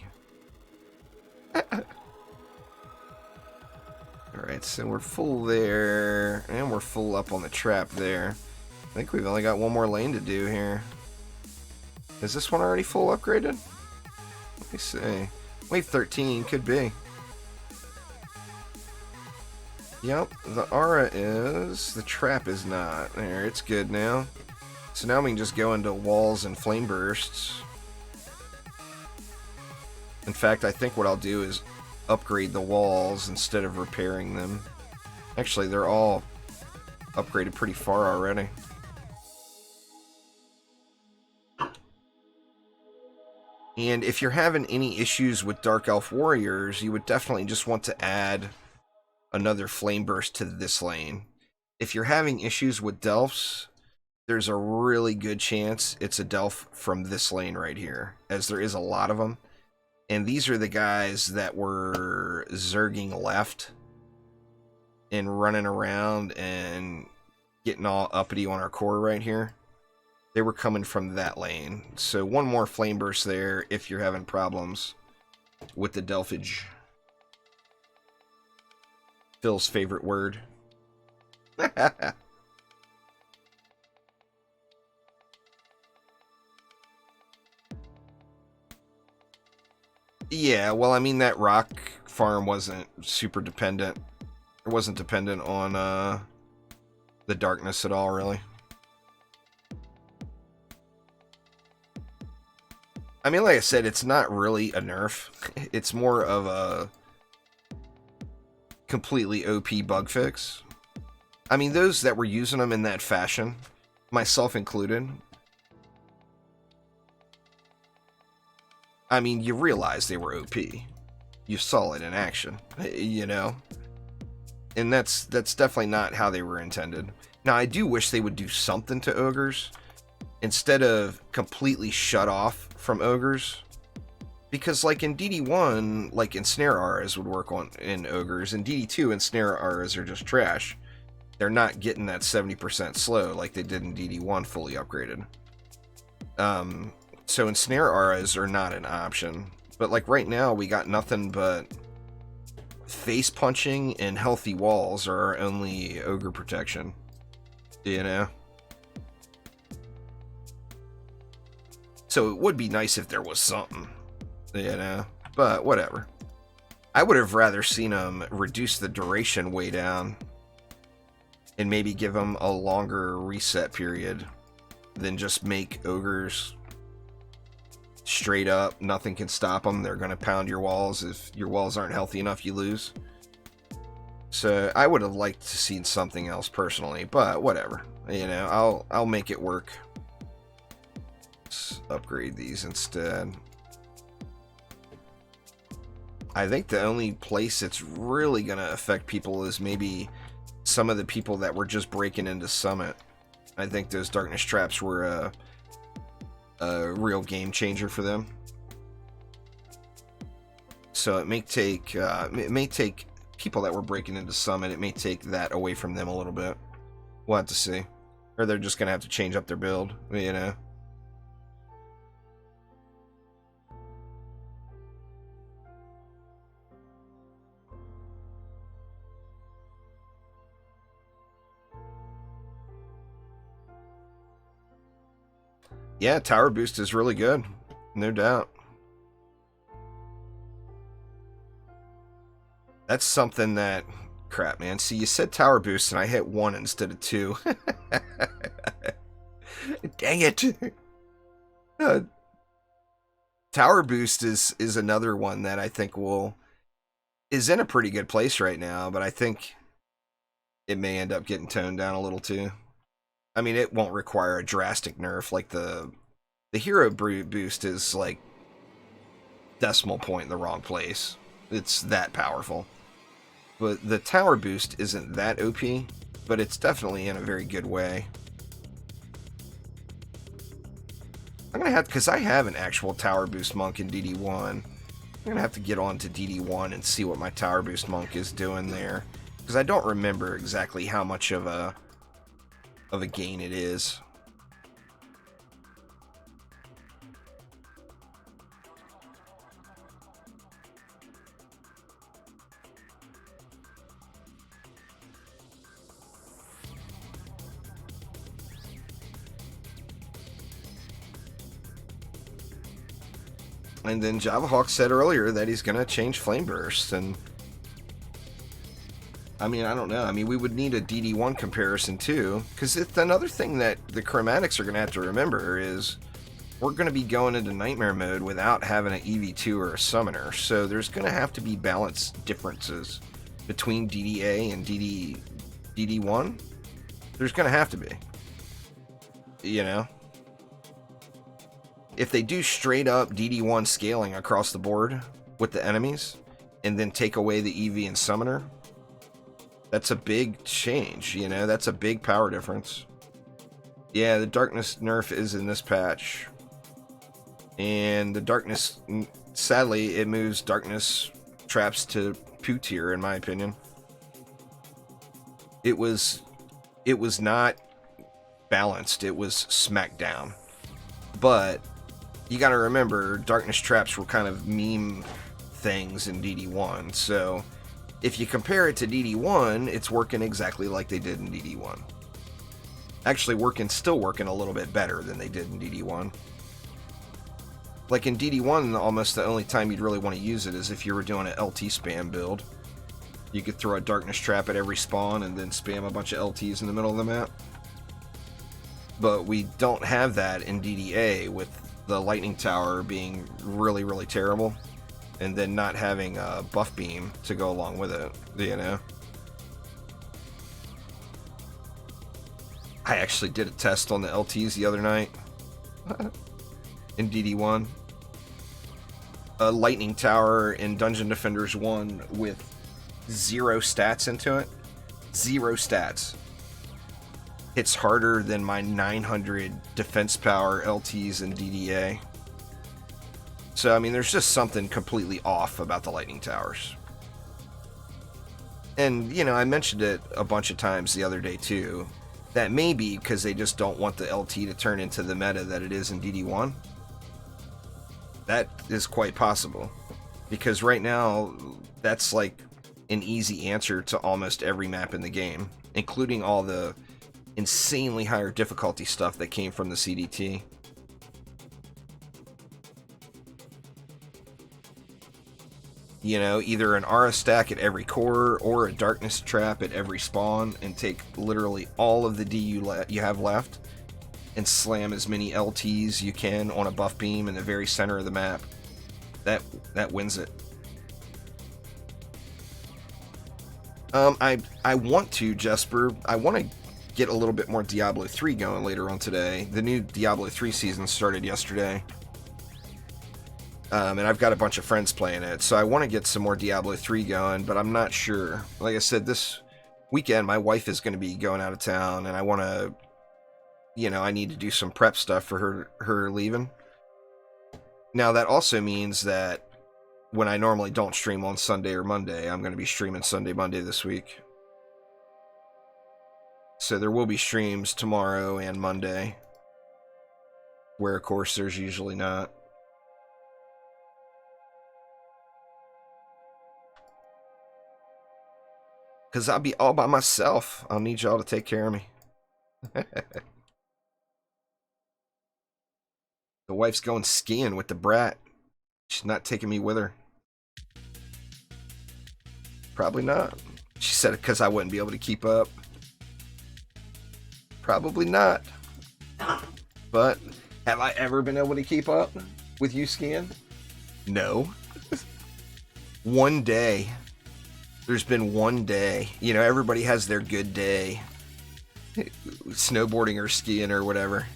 Alright, so we're full there, and we're full up on the trap there. I think we've only got one more lane to do here. Is this one already full upgraded? Let me see. Wave 13, could be. Yep, the aura is. The trap is not. There, it's good now. So now we can just go into walls and flame bursts. In fact, I think what I'll do is upgrade the walls instead of repairing them. Actually, they're all upgraded pretty far already. And if you're having any issues with Dark Elf Warriors, you would definitely just want to add another flame burst to this lane. If you're having issues with Delphs, there's a really good chance it's a Delph from this lane right here, as there is a lot of them. And these are the guys that were zerging left and running around and getting all uppity on our core right here. They were coming from that lane. So one more flame burst there if you're having problems with the Delphage. Phil's favorite word. Yeah, well, I mean, that rock farm wasn't super dependent. It wasn't dependent on the darkness at all, really. I mean, like I said, it's not really a nerf. It's more of a completely OP bug fix. I mean, those that were using them in that fashion, myself included, I mean, you realize they were OP. You saw it in action, you know? And that's definitely not how they were intended. Now, I do wish they would do something to ogres. Instead of completely shut off from ogres, Because, like, in DD1, like, Ensnare auras would work on in ogres. In DD2, Ensnare auras are just trash. They're not getting that 70% slow like they did in DD1 fully upgraded. So Ensnare auras are not an option. But, like, right now, we got nothing but face punching and healthy walls are our only ogre protection. You know? So it would be nice if there was something. You know? But whatever. I would have rather seen them reduce the duration way down and maybe give them a longer reset period than just make ogres straight up. Nothing can stop them. They're going to pound your walls. If your walls aren't healthy enough, you lose. So I would have liked to see something else personally, but whatever. You know, I'll make it work. Let's upgrade these instead. I think the only place it's really going to affect people is maybe some of the people that were just breaking into Summit. I think those darkness traps were a real game changer for them. So it may take people that were breaking into Summit, it may take that away from them a little bit. We'll have to see. Or they're just going to have to change up their build, you know. Yeah, tower boost is really good. No doubt. That's something that... Crap, man. See, you said tower boost and I hit 1 instead of 2. Dang it. Tower boost is another one that I think is in a pretty good place right now, but I think it may end up getting toned down a little too. I mean, it won't require a drastic nerf. Like the hero boost is like decimal point in the wrong place. It's that powerful. But the tower boost isn't that OP, but it's definitely in a very good way. I'm gonna have, because I have an actual tower boost monk in DD1. I'm gonna have to get on to DD1 and see what my tower boost monk is doing there, because I don't remember exactly how much of a gain it is. And then JavaHawk said earlier that he's going to change Flame Burst, and I mean, I don't know. I mean, we would need a DD1 comparison too, because another thing that the Chromatics are going to have to remember is we're going to be going into Nightmare mode without having an EV2 or a Summoner, so there's going to have to be balance differences between DDA and DD1. There's going to have to be. You know? If they do straight up DD1 scaling across the board with the enemies, and then take away the EV and Summoner, that's a big change, you know? That's a big power difference. Yeah, the Darkness nerf is in this patch. And the Darkness, sadly, it moves Darkness traps to poo tier, in my opinion. It was not balanced, it was smacked down. But you gotta remember, Darkness traps were kind of meme things in DD1, so if you compare it to DD1, it's working exactly like they did in DD1. Actually still working a little bit better than they did in DD1. Like in DD1, almost the only time you'd really want to use it is if you were doing an LT spam build. You could throw a Darkness trap at every spawn and then spam a bunch of LTs in the middle of the map. But we don't have that in DDA, with the Lightning Tower being really, really terrible, and then not having a buff beam to go along with it, you know? I actually did a test on the LTs the other night in DD1. A Lightning Tower in Dungeon Defenders 1 with 0 stats into it. 0 stats. Hits harder than my 900 defense power LTs in DDA. So, I mean, there's just something completely off about the Lightning Towers. And, you know, I mentioned it a bunch of times the other day, too. That may be because they just don't want the LT to turn into the meta that it is in DD1. That is quite possible. Because right now, that's like an easy answer to almost every map in the game, including all the insanely higher difficulty stuff that came from the CDT. You know, either an aura stack at every core or a darkness trap at every spawn, and take literally all of the D you have left and slam as many LTs you can on a buff beam in the very center of the map. That wins it. I want to, Jesper. I want to get a little bit more Diablo 3 going later on today. The new Diablo 3 season started yesterday. And I've got a bunch of friends playing it, so I want to get some more Diablo 3 going, but I'm not sure. Like I said, this weekend my wife is going to be going out of town, and I want to, you know, I need to do some prep stuff for her leaving. Now, that also means that when I normally don't stream on Sunday or Monday, I'm going to be streaming Sunday, Monday this week. So there will be streams tomorrow and Monday, where, of course, there's usually not. Because I'll be all by myself. I'll need y'all to take care of me. The wife's going skiing with the brat. She's not taking me with her. Probably not. She said it because I wouldn't be able to keep up. Probably not. But have I ever been able to keep up with you skiing? No. One day. There's been one day. You know, everybody has their good day. Snowboarding or skiing or whatever.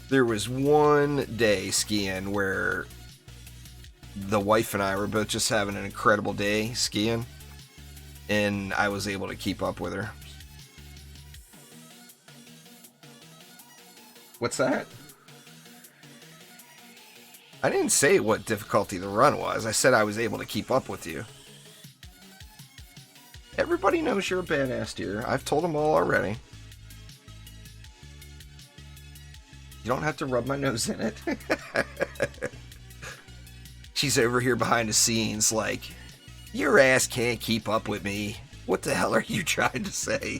There was one day skiing where the wife and I were both just having an incredible day skiing, and I was able to keep up with her. What's that? I didn't say what difficulty the run was. I said I was able to keep up with you. Everybody knows you're a badass, dear. I've told them all already. You don't have to rub my nose in it. She's over here behind the scenes like, your ass can't keep up with me. What the hell are you trying to say?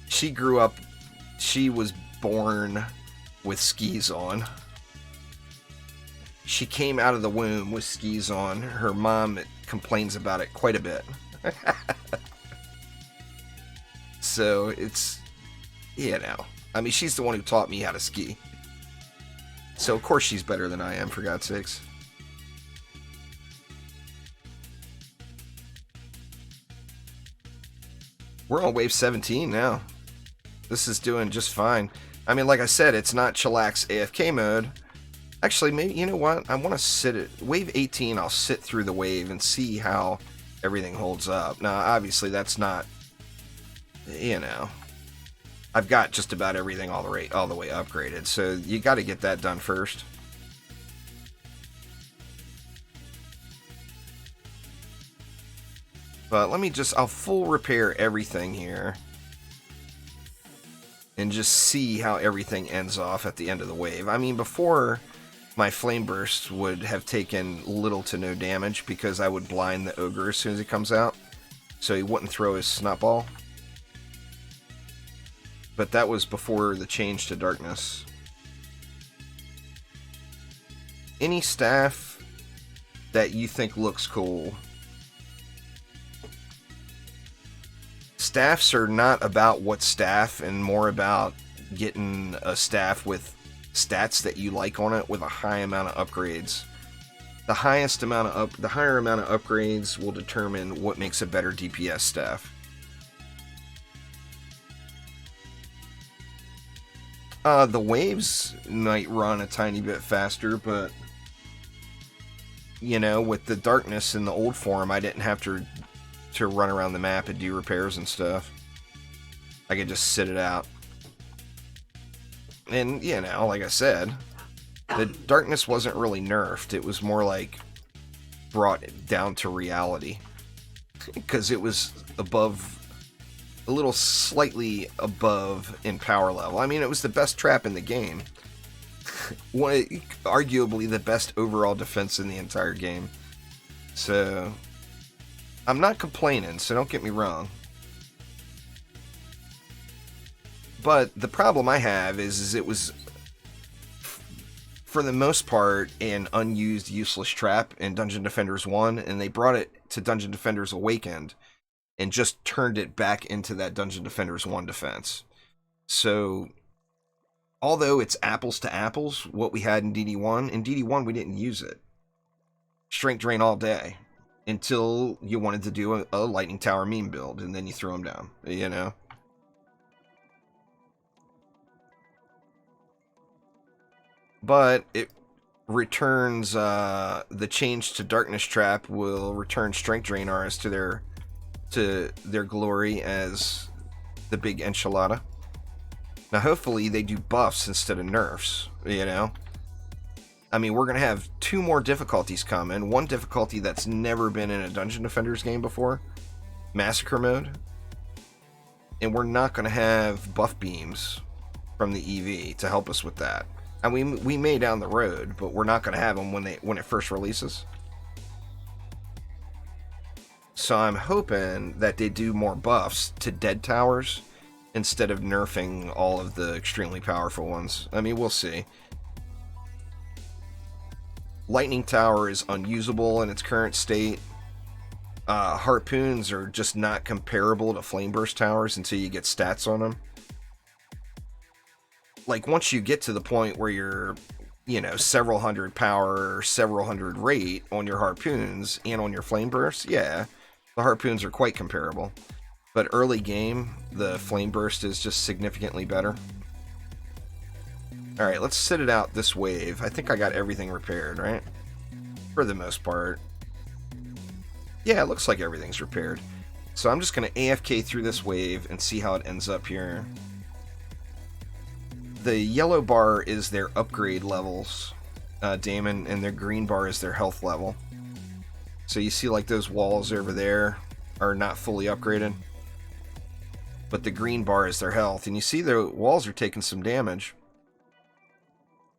She grew up, she was born with skis on. She came out of the womb with skis on. Her mom complains about it quite a bit. So it's, you know, I mean, she's the one who taught me how to ski. So of course she's better than I am, for God's sakes. We're on wave 17 now. This is doing just fine. I mean, like I said, it's not chillax AFK mode. Actually, maybe, you know what? I want to sit at wave 18. I'll sit through the wave and see how everything holds up. Now, obviously, that's not, you know, I've got just about everything all the way upgraded. So you got to get that done first. But let me just, I'll full repair everything here. And just see how everything ends off at the end of the wave. I mean, before, my flame burst would have taken little to no damage because I would blind the ogre as soon as he comes out. So he wouldn't throw his snot ball. But that was before the change to darkness. Any staff that you think looks cool. Staffs are not about what staff, and more about getting a staff with stats that you like on it with a high amount of upgrades. The higher amount of upgrades will determine what makes a better DPS staff. The waves might run a tiny bit faster, but you know, with the darkness in the old form, I didn't have to run around the map and do repairs and stuff. I could just sit it out. And, you know, like I said, the darkness wasn't really nerfed. It was more like brought down to reality. Because it was above, a little slightly above in power level. I mean, it was the best trap in the game. Arguably the best overall defense in the entire game. So, I'm not complaining, so don't get me wrong. But the problem I have is it was, for the most part, an unused, useless trap in Dungeon Defenders 1, and they brought it to Dungeon Defenders Awakened and just turned it back into that Dungeon Defenders 1 defense. So, although it's apples to apples, what we had in DD1 we didn't use it. Strength drain all day until you wanted to do a Lightning Tower meme build, and then you threw them down, you know? But it returns, the change to Darkness Trap will return Strength Drain Auras to their glory as the big enchilada. Now, hopefully they do buffs instead of nerfs, you know? I mean, we're going to have 2 more difficulties coming. One difficulty that's never been in a Dungeon Defenders game before, Massacre Mode. And we're not going to have buff beams from the EV to help us with that. And we may down the road, but we're not going to have them when it first releases. So I'm hoping that they do more buffs to dead towers instead of nerfing all of the extremely powerful ones. I mean, we'll see. Lightning Tower is unusable in its current state. Harpoons are just not comparable to Flame Burst Towers until you get stats on them. Like, once you get to the point where you're, you know, several hundred power, several hundred rate on your Harpoons and on your Flame Burst, yeah, the Harpoons are quite comparable. But early game, the Flame Burst is just significantly better. Alright, let's sit it out this wave. I think I got everything repaired, right? For the most part. Yeah, it looks like everything's repaired. So I'm just going to AFK through this wave and see how it ends up here. The yellow bar is their upgrade levels, Damon, and their green bar is their health level. So you see like those walls over there are not fully upgraded. But the green bar is their health. And you see the walls are taking some damage.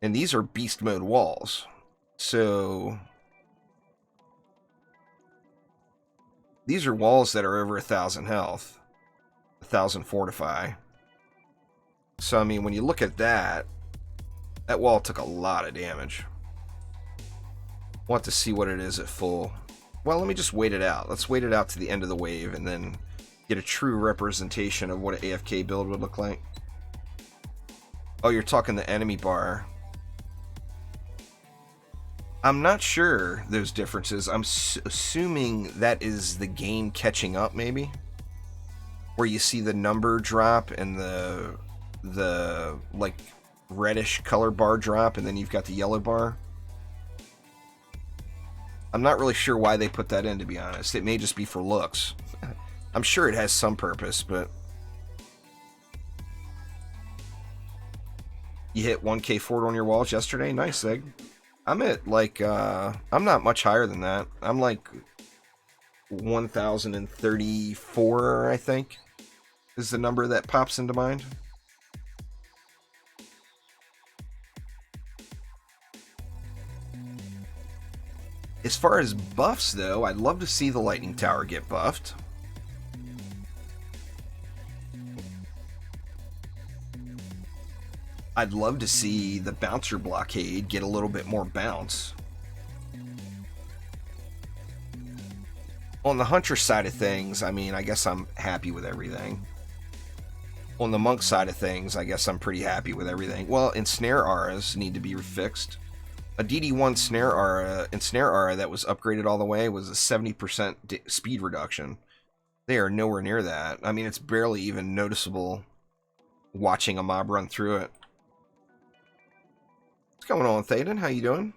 And these are beast mode walls. So these are walls that are over 1,000 health. 1,000 fortify. So, I mean, when you look at that, that wall took a lot of damage. Want to see what it is at full. Well, let me just wait it out. Let's wait it out to the end of the wave and then get a true representation of what an AFK build would look like. Oh, you're talking the enemy bar. I'm not sure those differences. I'm assuming that is the game catching up, maybe? Where you see the number drop and the like reddish color bar drop, and then you've got the yellow bar. I'm not really sure why they put that in, to be honest. It may just be for looks. I'm sure it has some purpose, but you hit 1K forward on your walls yesterday. Nice, Egg. I'm at like I'm not much higher than that. I'm like 1,034, I think, is the number that pops into mind. As far as buffs, though, I'd love to see the Lightning Tower get buffed. I'd love to see the Bouncer Blockade get a little bit more bounce. On the Hunter side of things, I mean, I guess I'm happy with everything. On the Monk side of things, I guess I'm pretty happy with everything. Well, Ensnare Auras need to be fixed. A DD1 Snare Aura that was upgraded all the way was a 70% speed reduction. They are nowhere near that. I mean, it's barely even noticeable watching a mob run through it. What's going on, Thaden? How you doing?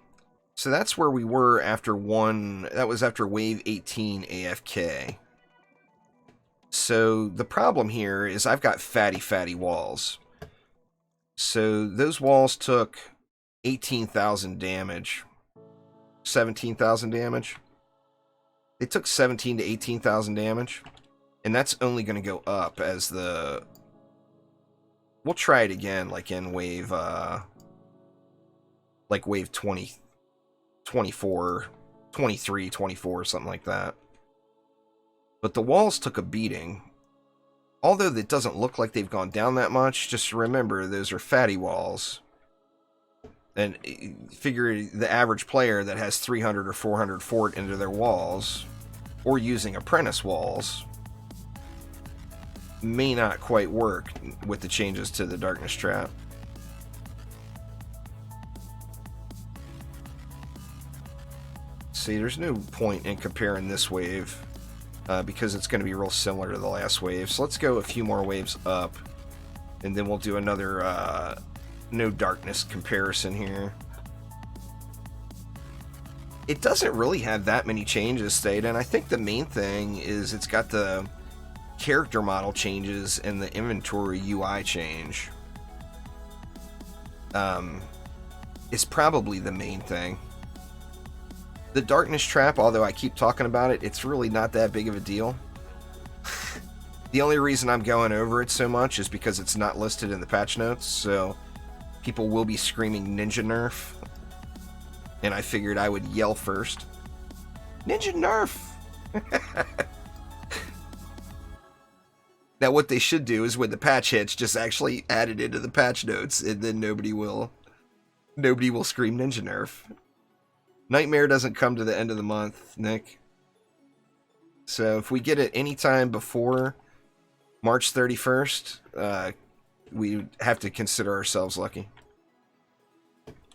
So that's where we were after that was after Wave 18 AFK. So the problem here is I've got fatty walls. So those walls took 18,000 damage. 17,000 damage. They took 17 to 18,000 damage. And that's only going to go up as the... We'll try it again, like in wave... like wave 20... 24... 23, 24, something like that. But the walls took a beating. Although it doesn't look like they've gone down that much, just remember, those are fatty walls. And figure the average player that has 300 or 400 fort into their walls, or using apprentice walls, may not quite work with the changes to the darkness trap. See, there's no point in comparing this wave because it's going to be real similar to the last wave. So let's go a few more waves up, and then we'll do another no darkness comparison here. It doesn't really have that many changes, State, and I think the main thing is it's got the character model changes and the inventory UI change. Is probably the main thing. The darkness trap, although I keep talking about it, it's really not that big of a deal. The only reason I'm going over it so much is because it's not listed in the patch notes, so people will be screaming ninja nerf. And I figured I would yell first. Ninja nerf! Now what they should do is when the patch hits, just actually add it into the patch notes, and then nobody will scream ninja nerf. Nightmare doesn't come to the end of the month, Nick. So if we get it anytime before March 31st, we have to consider ourselves lucky.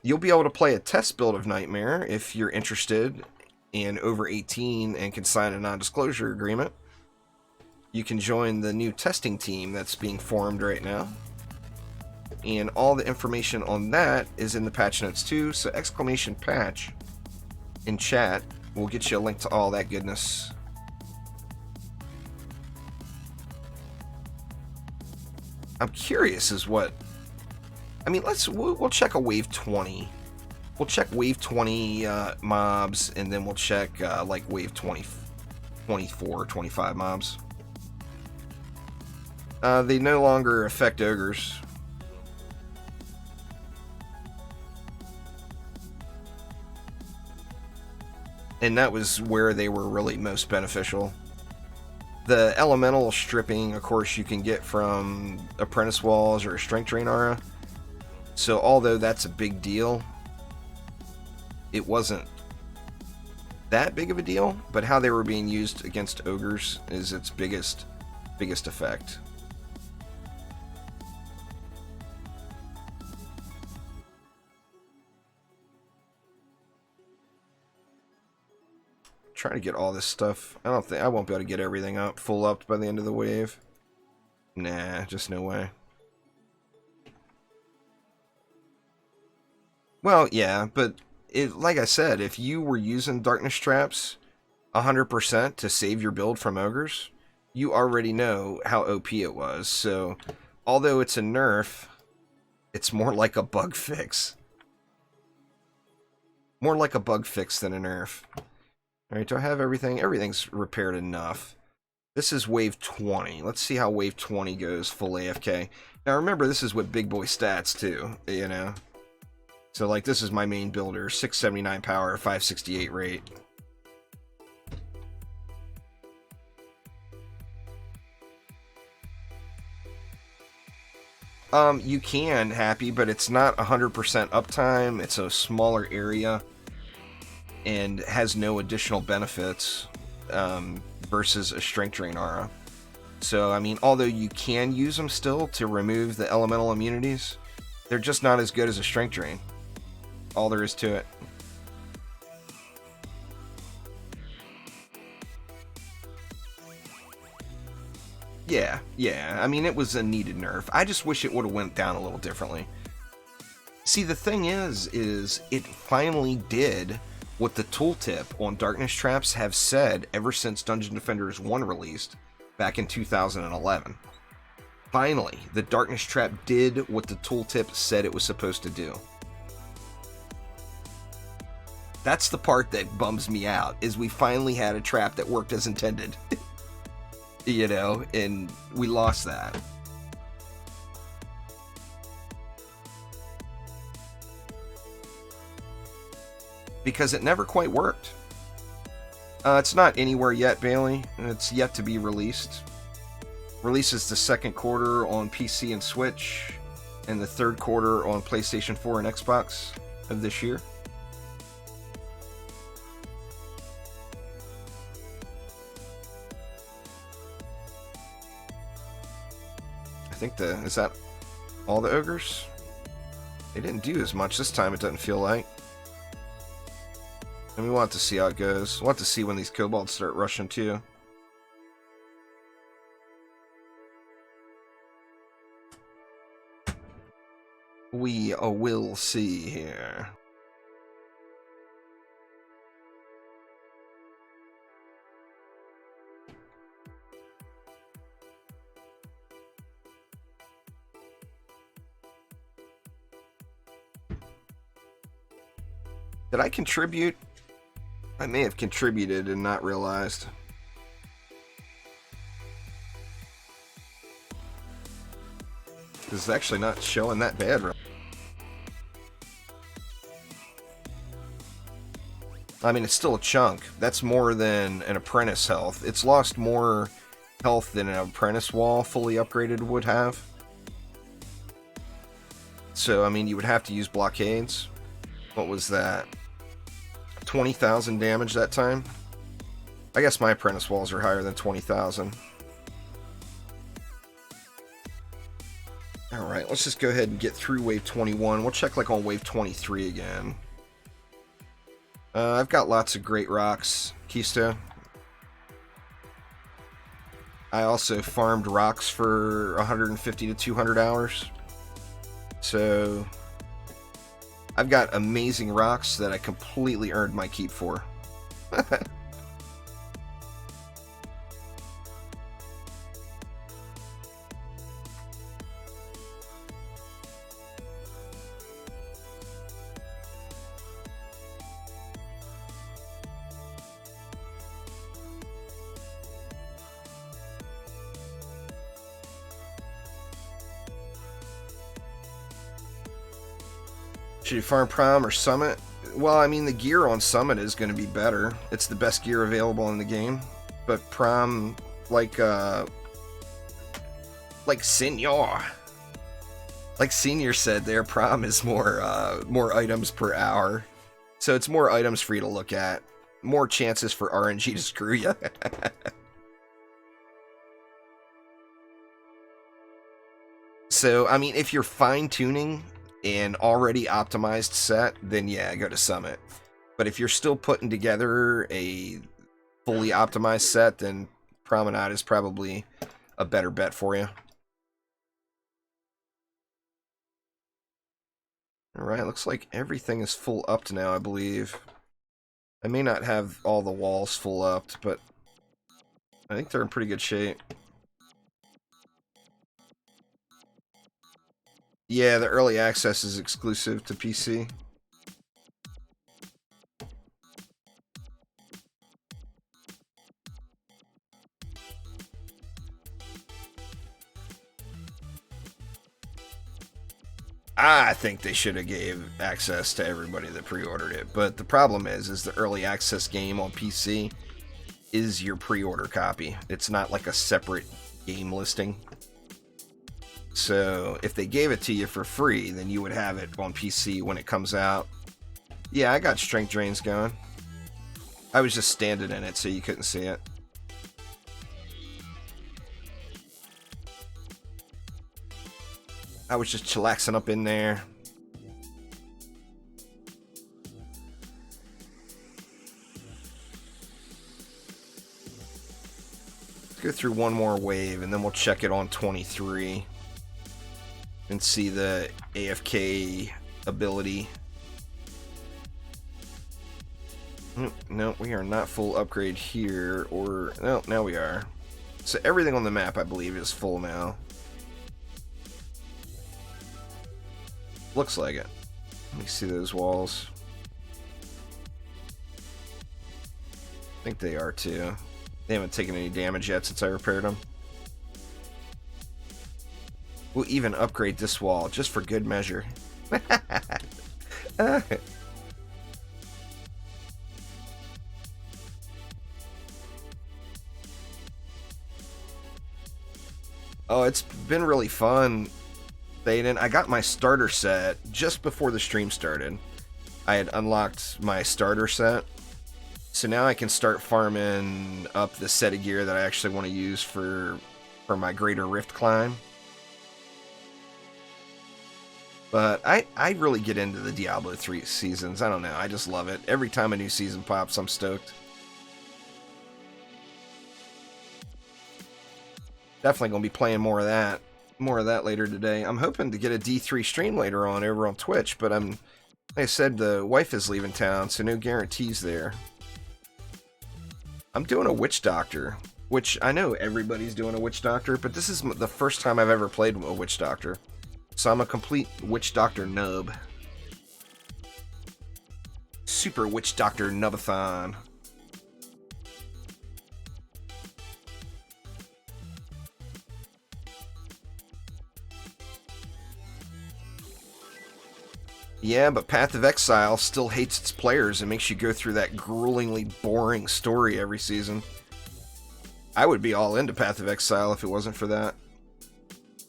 You'll be able to play a test build of Nightmare if you're interested and over 18 and can sign a non-disclosure agreement. You can join the new testing team that's being formed right now. And all the information on that is in the patch notes too, so !patch in chat will get you a link to all that goodness. I'm curious as what... I mean, we'll check a wave 20. We'll check wave 20 mobs, and then we'll check like wave 20, 24, 25 mobs. They no longer affect ogres. And that was where they were really most beneficial. The elemental stripping, of course, you can get from apprentice walls or a strength drain aura. So although that's a big deal, it wasn't that big of a deal, but how they were being used against ogres is its biggest effect. Trying to get all this stuff. I won't be able to get everything up full up by the end of the wave. Nah, just no way. Well, yeah, but like I said, if you were using darkness traps 100% to save your build from ogres, you already know how OP it was. So, although it's a nerf, it's more like a bug fix. More like a bug fix than a nerf. Alright, do I have everything? Everything's repaired enough. This is wave 20. Let's see how wave 20 goes full AFK. Now remember, this is with big boy stats too, you know? So like, this is my main builder, 679 power, 568 rate. You can, Happy, but it's not 100% uptime. It's a smaller area and has no additional benefits versus a strength drain aura. So, I mean, although you can use them still to remove the elemental immunities, they're just not as good as a strength drain. All there is to it. Yeah. I mean, it was a needed nerf. I just wish it would have went down a little differently. See, the thing is it finally did what the tooltip on darkness traps have said ever since Dungeon Defenders 1 released back in 2011. Finally, the darkness trap did what the tooltip said it was supposed to do. That's the part that bums me out, is we finally had a trap that worked as intended. You know, and we lost that. Because it never quite worked. It's not anywhere yet, Bailey. It's yet to be released. Releases the second quarter on PC and Switch, and the third quarter on PlayStation 4 and Xbox of this year. I think is that all the ogres? They didn't do as much this time, it doesn't feel like. And we want to see how it goes. We'll have to see when these kobolds start rushing too. We will see here. Did I contribute? I may have contributed and not realized. This is actually not showing that bad, right? I mean, it's still a chunk. That's more than an apprentice health. It's lost more health than an apprentice wall fully upgraded would have. So, I mean, you would have to use blockades. What was that? 20,000 damage that time? I guess my apprentice walls are higher than 20,000. Alright, let's just go ahead and get through wave 21. We'll check like on wave 23 again. I've got lots of great rocks, Kisto. I also farmed rocks for 150 to 200 hours. So I've got amazing rocks that I completely earned my keep for. Should you farm Prom or Summit? Well, I mean, the gear on Summit is going to be better. It's the best gear available in the game. But Prom, like Senior said there, Prom is more items per hour. So it's more items for you to look at. More chances for RNG to screw you. So, I mean, if you're fine-tuning an already optimized set, then yeah, go to Summit. But if you're still putting together a fully optimized set, then Promenade is probably a better bet for you. Alright, looks like everything is full upped now, I believe. I may not have all the walls full upped, but I think they're in pretty good shape. Yeah, the early access is exclusive to PC. I think they should have gave access to everybody that pre-ordered it, but the problem is the early access game on PC is your pre-order copy. It's not like a separate game listing. So if they gave it to you for free, then you would have it on PC when it comes out. Yeah, I got strength drains going. I was just standing in it so you couldn't see it. I was just chillaxing up in there. Let's go through one more wave and then we'll check it on 23 and see the AFK ability. No, we are not full upgrade here, or no, now we are. So everything on the map, I believe, is full now. Looks like it. Let me see those walls. I think they are too. They haven't taken any damage yet since I repaired them. We'll even upgrade this wall just for good measure. Oh, it's been really fun, Thaden. I got my starter set just before the stream started. I had unlocked my starter set. So now I can start farming up the set of gear that I actually want to use for my Greater Rift climb. But I really get into the Diablo 3 seasons. I don't know. I just love it. Every time a new season pops, I'm stoked. Definitely going to be playing more of that. More of that later today. I'm hoping to get a D3 stream later on over on Twitch, but like I said, the wife is leaving town, so no guarantees there. I'm doing a Witch Doctor, which I know everybody's doing a Witch Doctor, but this is the first time I've ever played a Witch Doctor. So I'm a complete Witch Doctor nub. Super Witch Doctor nubathon. Yeah, but Path of Exile still hates its players and makes you go through that gruelingly boring story every season. I would be all into Path of Exile if it wasn't for that.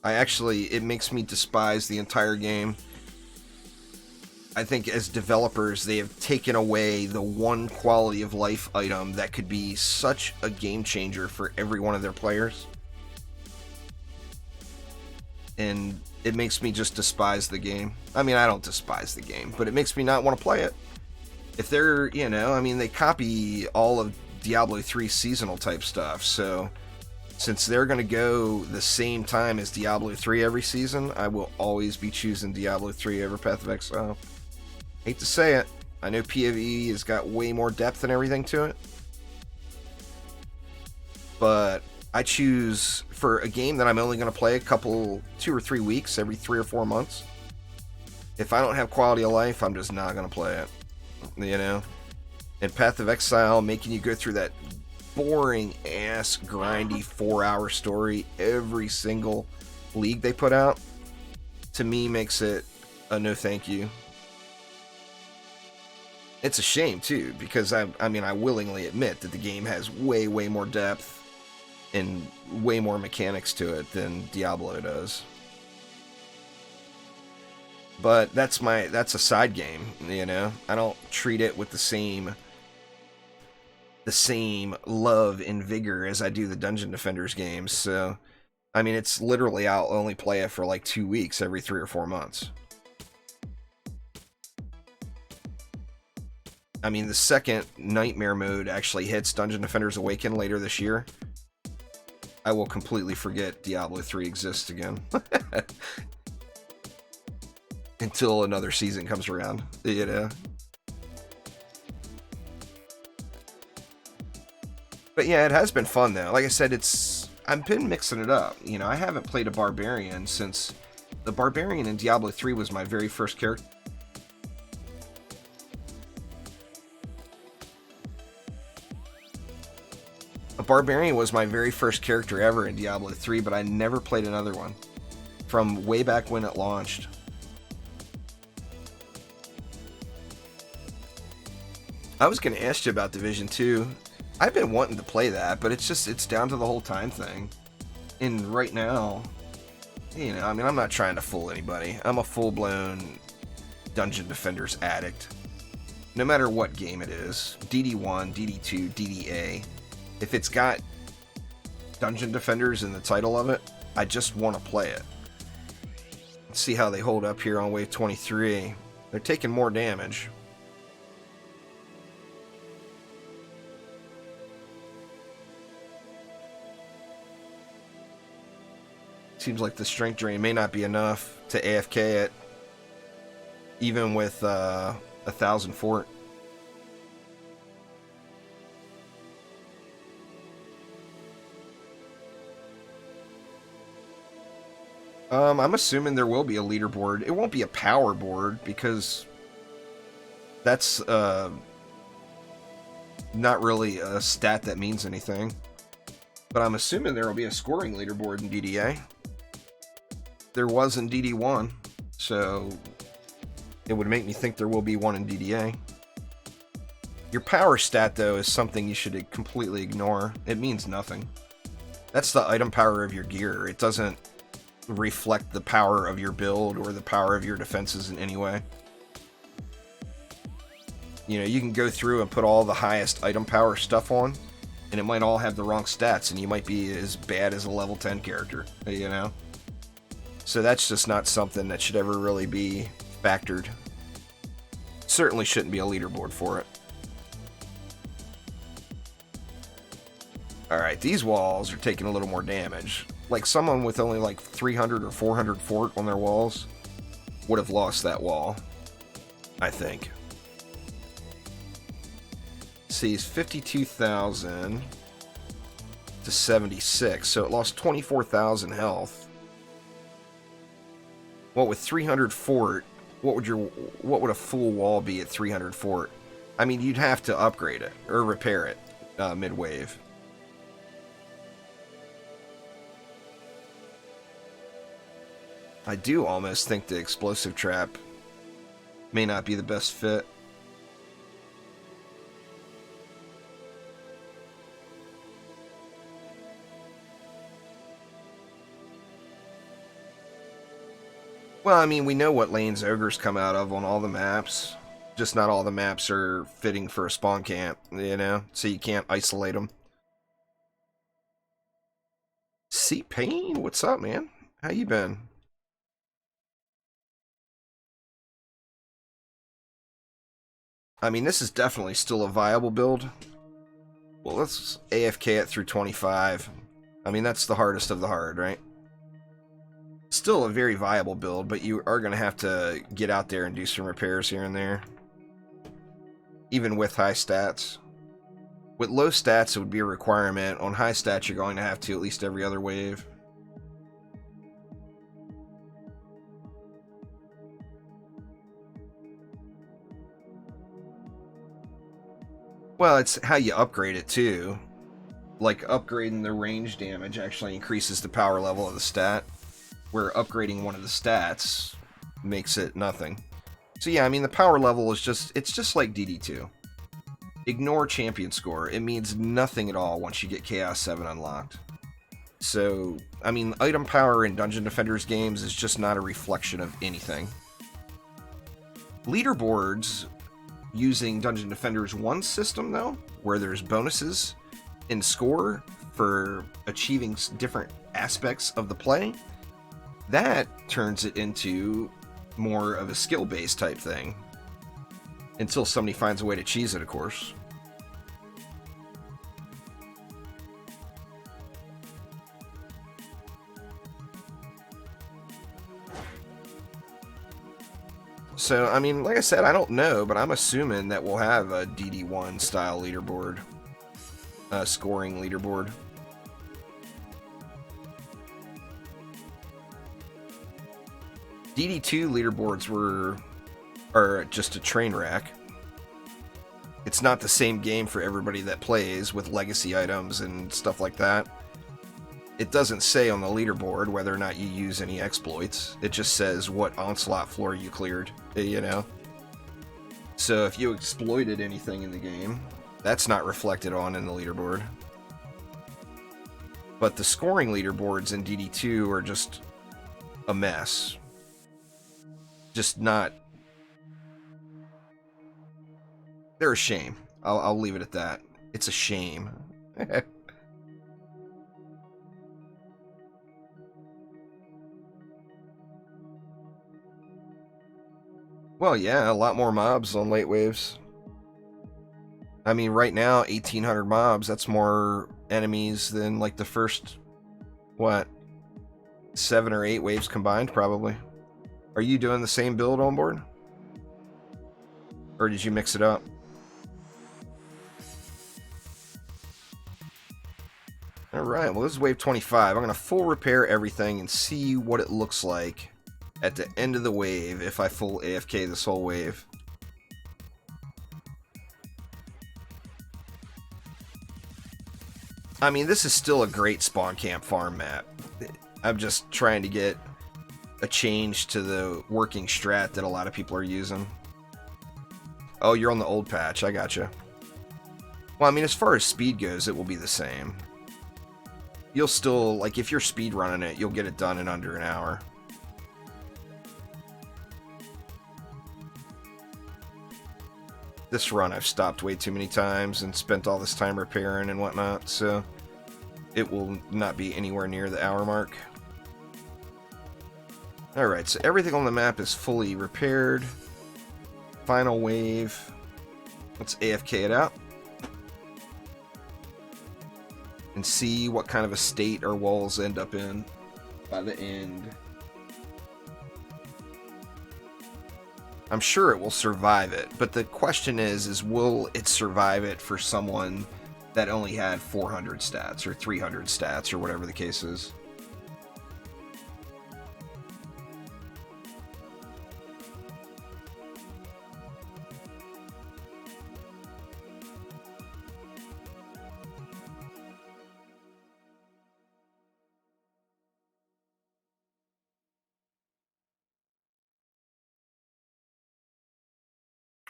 It makes me despise the entire game. I think as developers, they have taken away the one quality of life item that could be such a game changer for every one of their players. And it makes me just despise the game. I mean, I don't despise the game, but it makes me not want to play it. If they're, they copy all of Diablo 3 seasonal type stuff, so since they're going to go the same time as Diablo 3 every season, I will always be choosing Diablo 3 over Path of Exile. Hate to say it. I know PvE has got way more depth and everything to it, but I choose for a game that I'm only going to play 2 or 3 weeks, every 3 or 4 months. If I don't have quality of life, I'm just not going to play it. And Path of Exile, making you go through that boring ass grindy 4-hour story every single league they put out, to me makes it a no thank you. It's a shame too, because I willingly admit that the game has way more depth and way more mechanics to it than Diablo does. But that's a side game, I don't treat it with the same love and vigor as I do the Dungeon Defenders games. So, it's literally I'll only play it for like 2 weeks every 3 or 4 months. The second Nightmare mode actually hits Dungeon Defenders Awaken later this year, I will completely forget Diablo 3 exists again. Until another season comes around, But yeah, it has been fun though. Like I said, I've been mixing it up. I haven't played a Barbarian since the Barbarian in Diablo 3 was my very first character. A Barbarian was my very first character ever in Diablo 3, but I never played another one from way back when it launched. I was going to ask you about Division 2. I've been wanting to play that, but it's down to the whole time thing. And right now, I'm not trying to fool anybody. I'm a full-blown Dungeon Defenders addict. No matter what game it is, DD1, DD2, DDA, if it's got Dungeon Defenders in the title of it, I just want to play it. Let's see how they hold up here on Wave 23. They're taking more damage. Seems like the strength drain may not be enough to AFK it, even with 1,000 fort. I'm assuming there will be a leaderboard. It won't be a power board because that's not really a stat that means anything. But I'm assuming there will be a scoring leaderboard in DDA. There was in DD1, so it would make me think there will be one in DDA. Your power stat, though, is something you should completely ignore. It means nothing. That's the item power of your gear. It doesn't reflect the power of your build or the power of your defenses in any way. You know, you can go through and put all the highest item power stuff on, and it might all have the wrong stats, and you might be as bad as a level 10 character, you know? So that's just not something that should ever really be factored. Certainly shouldn't be a leaderboard for it. Alright, these walls are taking a little more damage. Like someone with only like 300 or 400 fort on their walls would have lost that wall, I think. See, it's 52,000 to 76, so it lost 24,000 health. Well, with 300 fort, what would a full wall be at 300 fort? I mean, you'd have to upgrade it or repair it mid-wave. I do almost think the explosive trap may not be the best fit. Well, I mean, we know what lanes ogres come out of on all the maps. Just not all the maps are fitting for a spawn camp, you know? So you can't isolate them. See, Payne, what's up, man? How you been? I mean, this is definitely still a viable build. Well, let's AFK it through 25. I mean, that's the hardest of the hard, right? Still a very viable build, but you are going to have to get out there and do some repairs here and there. Even with high stats. With low stats, it would be a requirement. On high stats, you're going to have to at least every other wave. Well, it's how you upgrade it, too. Like, upgrading the range damage actually increases the power level of the stat, where upgrading one of the stats makes it nothing. So yeah, I mean, the power level is it's just like DD2. Ignore champion score. It means nothing at all once you get Chaos 7 unlocked. So, I mean, item power in Dungeon Defenders games is just not a reflection of anything. Leaderboards using Dungeon Defenders 1 system, though, where there's bonuses in score for achieving different aspects of the play, that turns it into more of a skill-based type thing. Until somebody finds a way to cheese it, of course. So, I mean, like I said, I don't know, but I'm assuming that we'll have a DD1 style leaderboard. Scoring leaderboard. DD2 leaderboards are just a train wreck. It's not the same game for everybody that plays with legacy items and stuff like that. It doesn't say on the leaderboard whether or not you use any exploits. It just says what onslaught floor you cleared, you know? So if you exploited anything in the game, that's not reflected on in the leaderboard. But the scoring leaderboards in DD2 are just a mess. Just not... They're a shame. I'll leave it at that. It's a shame. Well, yeah, a lot more mobs on late waves. I mean, right now, 1,800 mobs, that's more enemies than, like, the first, what, 7 or 8 waves combined, probably. Are you doing the same build on board? Or did you mix it up? Alright, well this is wave 25. I'm going to full repair everything and see what it looks like at the end of the wave if I full AFK this whole wave. I mean, this is still a great spawn camp farm map. I'm just trying to get a change to the working strat that a lot of people are using. Oh, you're on the old patch. I gotcha. Well, I mean, as far as speed goes, it will be the same. You'll still, like, if you're speed running it, you'll get it done in under an hour. This run I've stopped way too many times and spent all this time repairing and whatnot, so it will not be anywhere near the hour mark. Alright, so everything on the map is fully repaired. Final wave. Let's AFK it out. And see what kind of a state our walls end up in by the end. I'm sure it will survive it, but the question is will it survive it for someone that only had 400 stats or 300 stats or whatever the case is?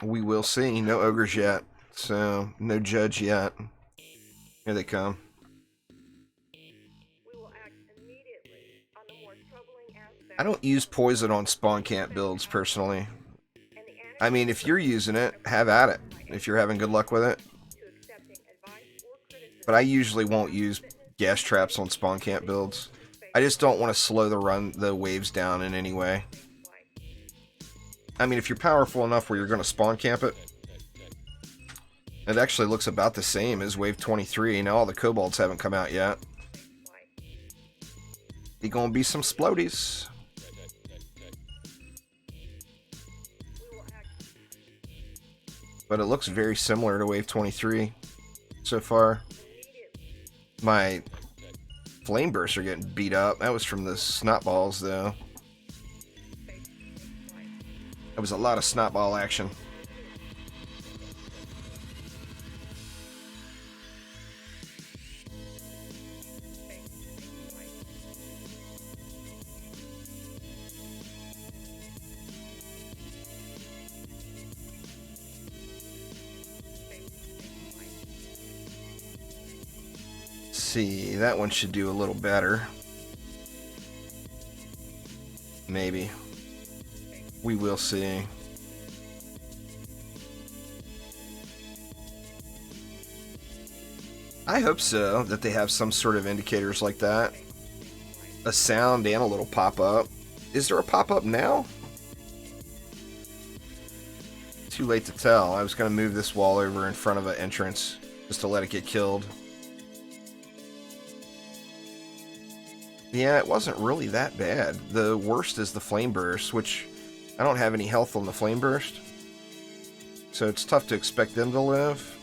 We will see. No ogres yet, so no judge yet. Here they come. I don't use poison on spawn camp builds personally. I mean, if you're using it, have at it. If you're having good luck with it. But I usually won't use gas traps on spawn camp builds. I just don't want to slow the waves down in any way. I mean, if you're powerful enough where you're going to spawn camp it, it actually looks about the same as wave 23. Now all the kobolds haven't come out yet. There's going to be some splodies. But it looks very similar to wave 23 so far. My flame bursts are getting beat up. That was from the snot balls, though. That was a lot of snot ball action. See, that one should do a little better. Maybe. We will see. I hope so, that they have some sort of indicators like that. A sound and a little pop-up. Is there a pop-up now? Too late to tell. I was going to move this wall over in front of an entrance just to let it get killed. Yeah, it wasn't really that bad. The worst is the flame burst, which I don't have any health on the flame burst, so it's tough to expect them to live.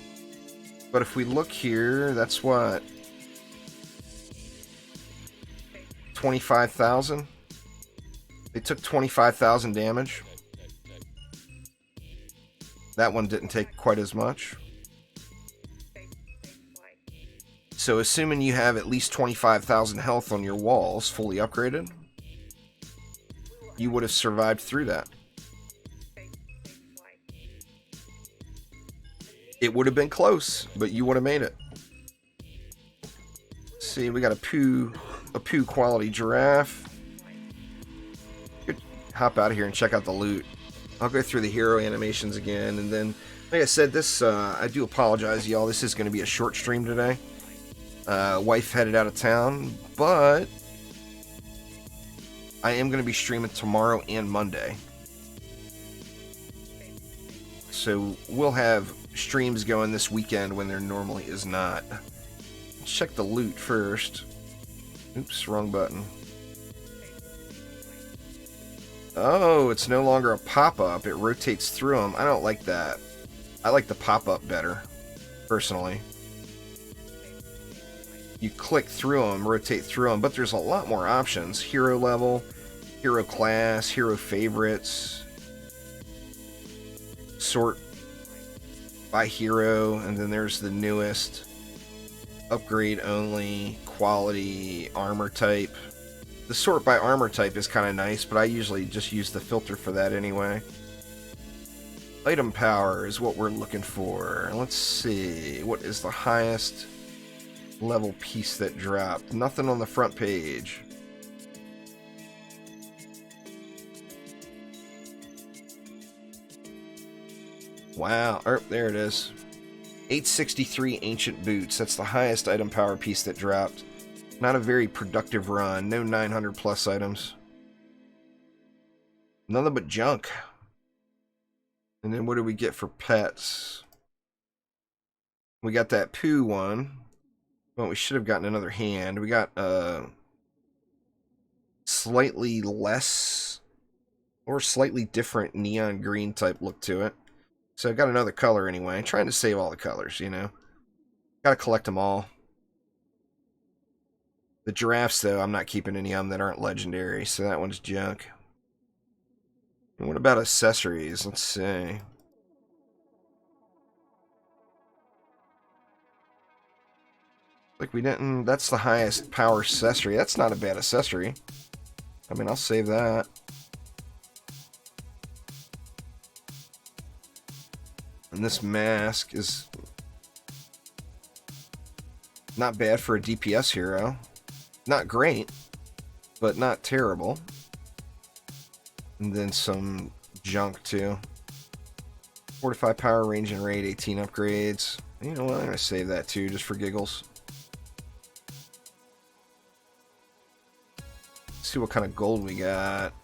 But if we look here, that's what? 25,000? They took 25,000 damage. That one didn't take quite as much. So assuming you have at least 25,000 health on your walls, fully upgraded, you would have survived through that. It would have been close, but you would have made it. See, we got a poo quality giraffe. Could hop out of here and check out the loot. I'll go through the hero animations again, and then, like I said, this I do apologize, y'all. This is going to be a short stream today. Wife headed out of town, but I am going to be streaming tomorrow and Monday. So we'll have streams going this weekend when there normally is not. Let's check the loot first. Oops, wrong button. Oh, it's no longer a pop-up. It rotates through them. I don't like that. I like the pop-up better, personally. you click through them, rotate through them, but there's a lot more options. Hero level, hero class, hero favorites, sort by hero, and then there's the newest, upgrade only, quality, armor type. The sort by armor type is kind of nice, but I usually just use the filter for that anyway. Item power is what we're looking for. Let's see, what is the highest level piece that dropped? Nothing on the front page. Wow, oh, there it is. 863 Ancient Boots. That's the highest item power piece that dropped. Not a very productive run. No 900 plus items. Nothing but junk. And then what do we get for pets? We got that poo one. Well, we should have gotten another hand. We got slightly less or slightly different neon green type look to it. So I got another color anyway. I'm trying to save all the colors, you know. Gotta collect them all. The giraffes, though, I'm not keeping any of them that aren't legendary, so that one's junk. And what about accessories? Let's see. Like we didn't... That's the highest power accessory. That's not a bad accessory. I mean, I'll save that. And this mask is not bad for a DPS hero. Not great, but not terrible. And then some junk too. 45 power, range and rate, 18 upgrades. You know what? I'm gonna save that too, just for giggles. Let's see what kind of gold we got.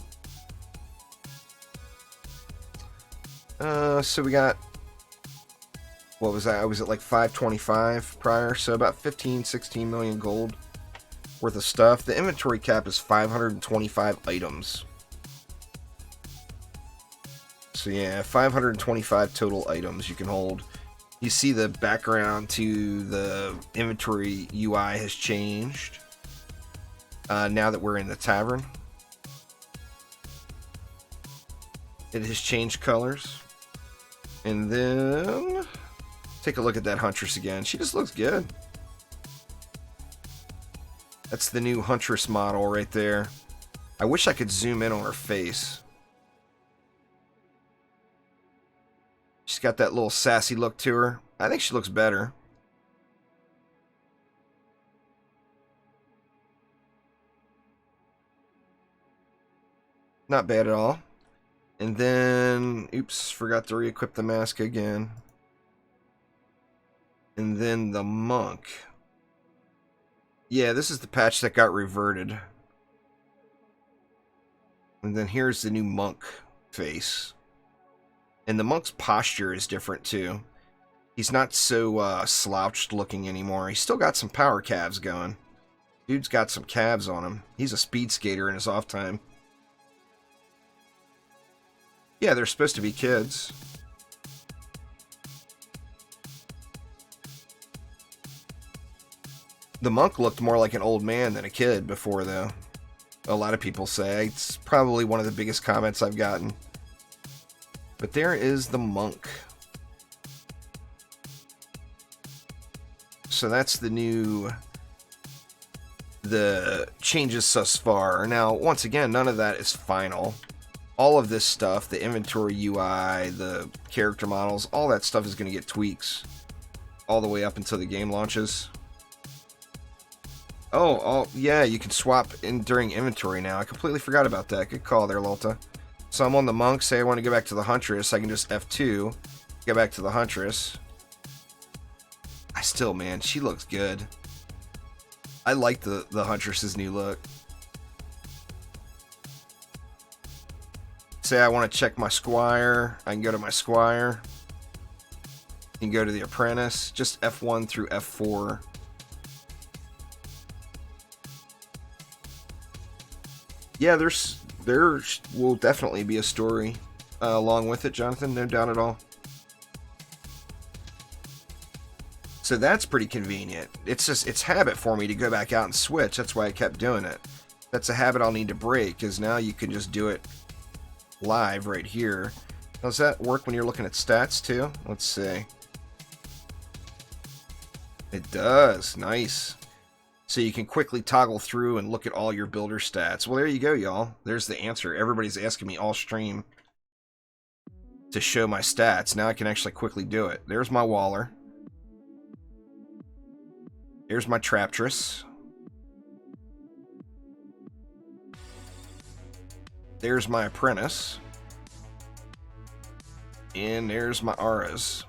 So we got, what was that? I was at like 525 prior, so about 15, 16 million gold worth of stuff. The inventory cap is 525 items. So yeah, 525 total items you can hold. You see the background to the inventory UI has changed. Now that we're in the tavern. It has changed colors. And then take a look at that Huntress again. She just looks good. That's the new Huntress model right there. I wish I could zoom in on her face. She's got that little sassy look to her. I think she looks better. Not bad at all. And then, oops, forgot to re-equip the mask again. And then the monk. Yeah, this is the patch that got reverted. And then here's the new monk face. And the monk's posture is different too. He's not so slouched looking anymore. He's still got some power calves going. Dude's got some calves on him. He's a speed skater in his off time. Yeah, they're supposed to be kids. The monk looked more like an old man than a kid before, though. A lot of people say. It's probably one of the biggest comments I've gotten. But there is the monk. So that's the new... the changes thus far. Now, once again, none of that is final. All of this stuff, the inventory UI, the character models, all that stuff is going to get tweaks all the way up until the game launches. Oh, yeah, you can swap in during inventory now. I completely forgot about that. Good call there, Lolta. So I'm on the monk, say I want to go back to the Huntress, I can just F2, go back to the Huntress. I still, man, she looks good. I like the Huntress's new look. Say I want to check my Squire, I can go to my Squire. You can go to the Apprentice, just F1 through F4. Yeah, there will definitely be a story along with it, Jonathan, no doubt at all. So that's pretty convenient. It's habit for me to go back out and switch. That's why I kept doing it. That's a habit I'll need to break, because now you can just do it live right here. Does that work when you're looking at stats too? Let's see. It does. Nice. So you can quickly toggle through and look at all your builder stats. Well, there you go, y'all. There's the answer. Everybody's asking me all stream to show my stats. Now I can actually quickly do it. There's my Waller. Here's my Traptress. There's my Apprentice. And there's my Auras.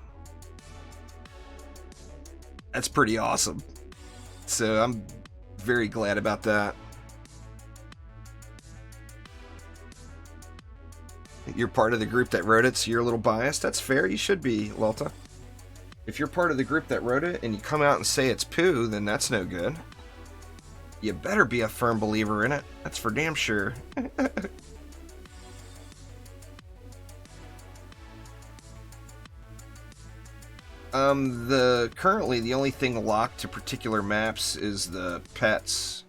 That's pretty awesome. So I'm very glad about that. You're part of the group that wrote it, so you're a little biased. That's fair. You should be, Lelta. If you're part of the group that wrote it and you come out and say it's poo, then that's no good. You better be a firm believer in it. That's for damn sure. Currently the only thing locked to particular maps is the pets,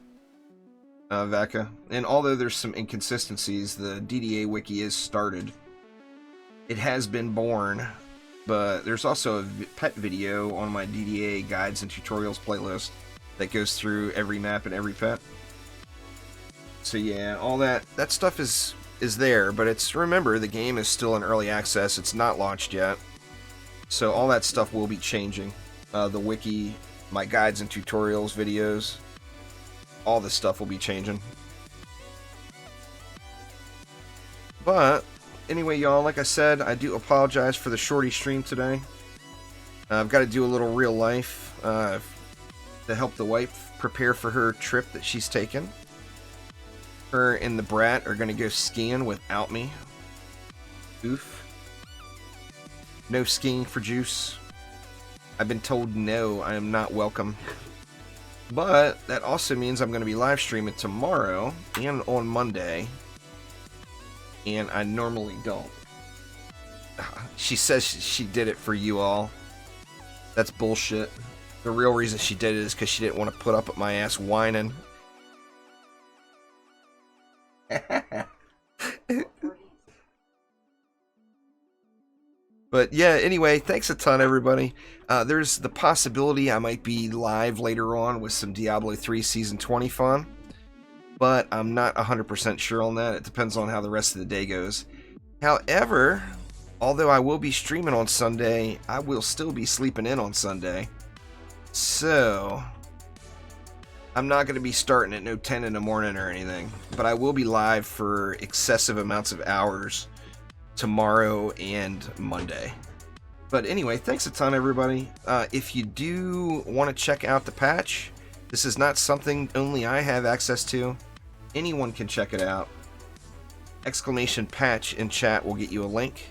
Vaka. And although there's some inconsistencies, the DDA wiki is started. It has been born, but there's also a pet video on my DDA guides and tutorials playlist that goes through every map and every pet. So yeah, all that stuff is there, but it's, remember, the game is still in early access. It's not launched yet. So all that stuff will be changing. The wiki, my guides and tutorials videos, all this stuff will be changing. But anyway, y'all, like I said, I do apologize for the shorty stream today. I've got to do a little real life to help the wife prepare for her trip that she's taken. Her and the brat are going to go skiing without me. Oof. No skiing for Juice. I've been told no, I am not welcome. But that also means I'm going to be live streaming tomorrow and on Monday. And I normally don't. She says she did it for you all. That's bullshit. The real reason she did it is because she didn't want to put up with my ass whining. But yeah, anyway, thanks a ton, everybody. There's the possibility I might be live later on with some Diablo 3 Season 20 fun. But I'm not 100% sure on that. It depends on how the rest of the day goes. However, although I will be streaming on Sunday, I will still be sleeping in on Sunday. So I'm not going to be starting at no 10 in the morning or anything. But I will be live for excessive amounts of hours tomorrow and Monday. But anyway, thanks a ton, everybody. If you do want to check out the patch, this is not something only I have access to. Anyone can check it out. !patch in chat will get you a link.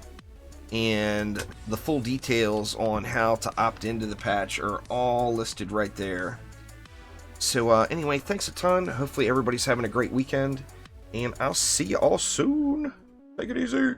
And the full details on how to opt into the patch are all listed right there. So anyway, thanks a ton. Hopefully everybody's having a great weekend. And I'll see you all soon. Take it easy.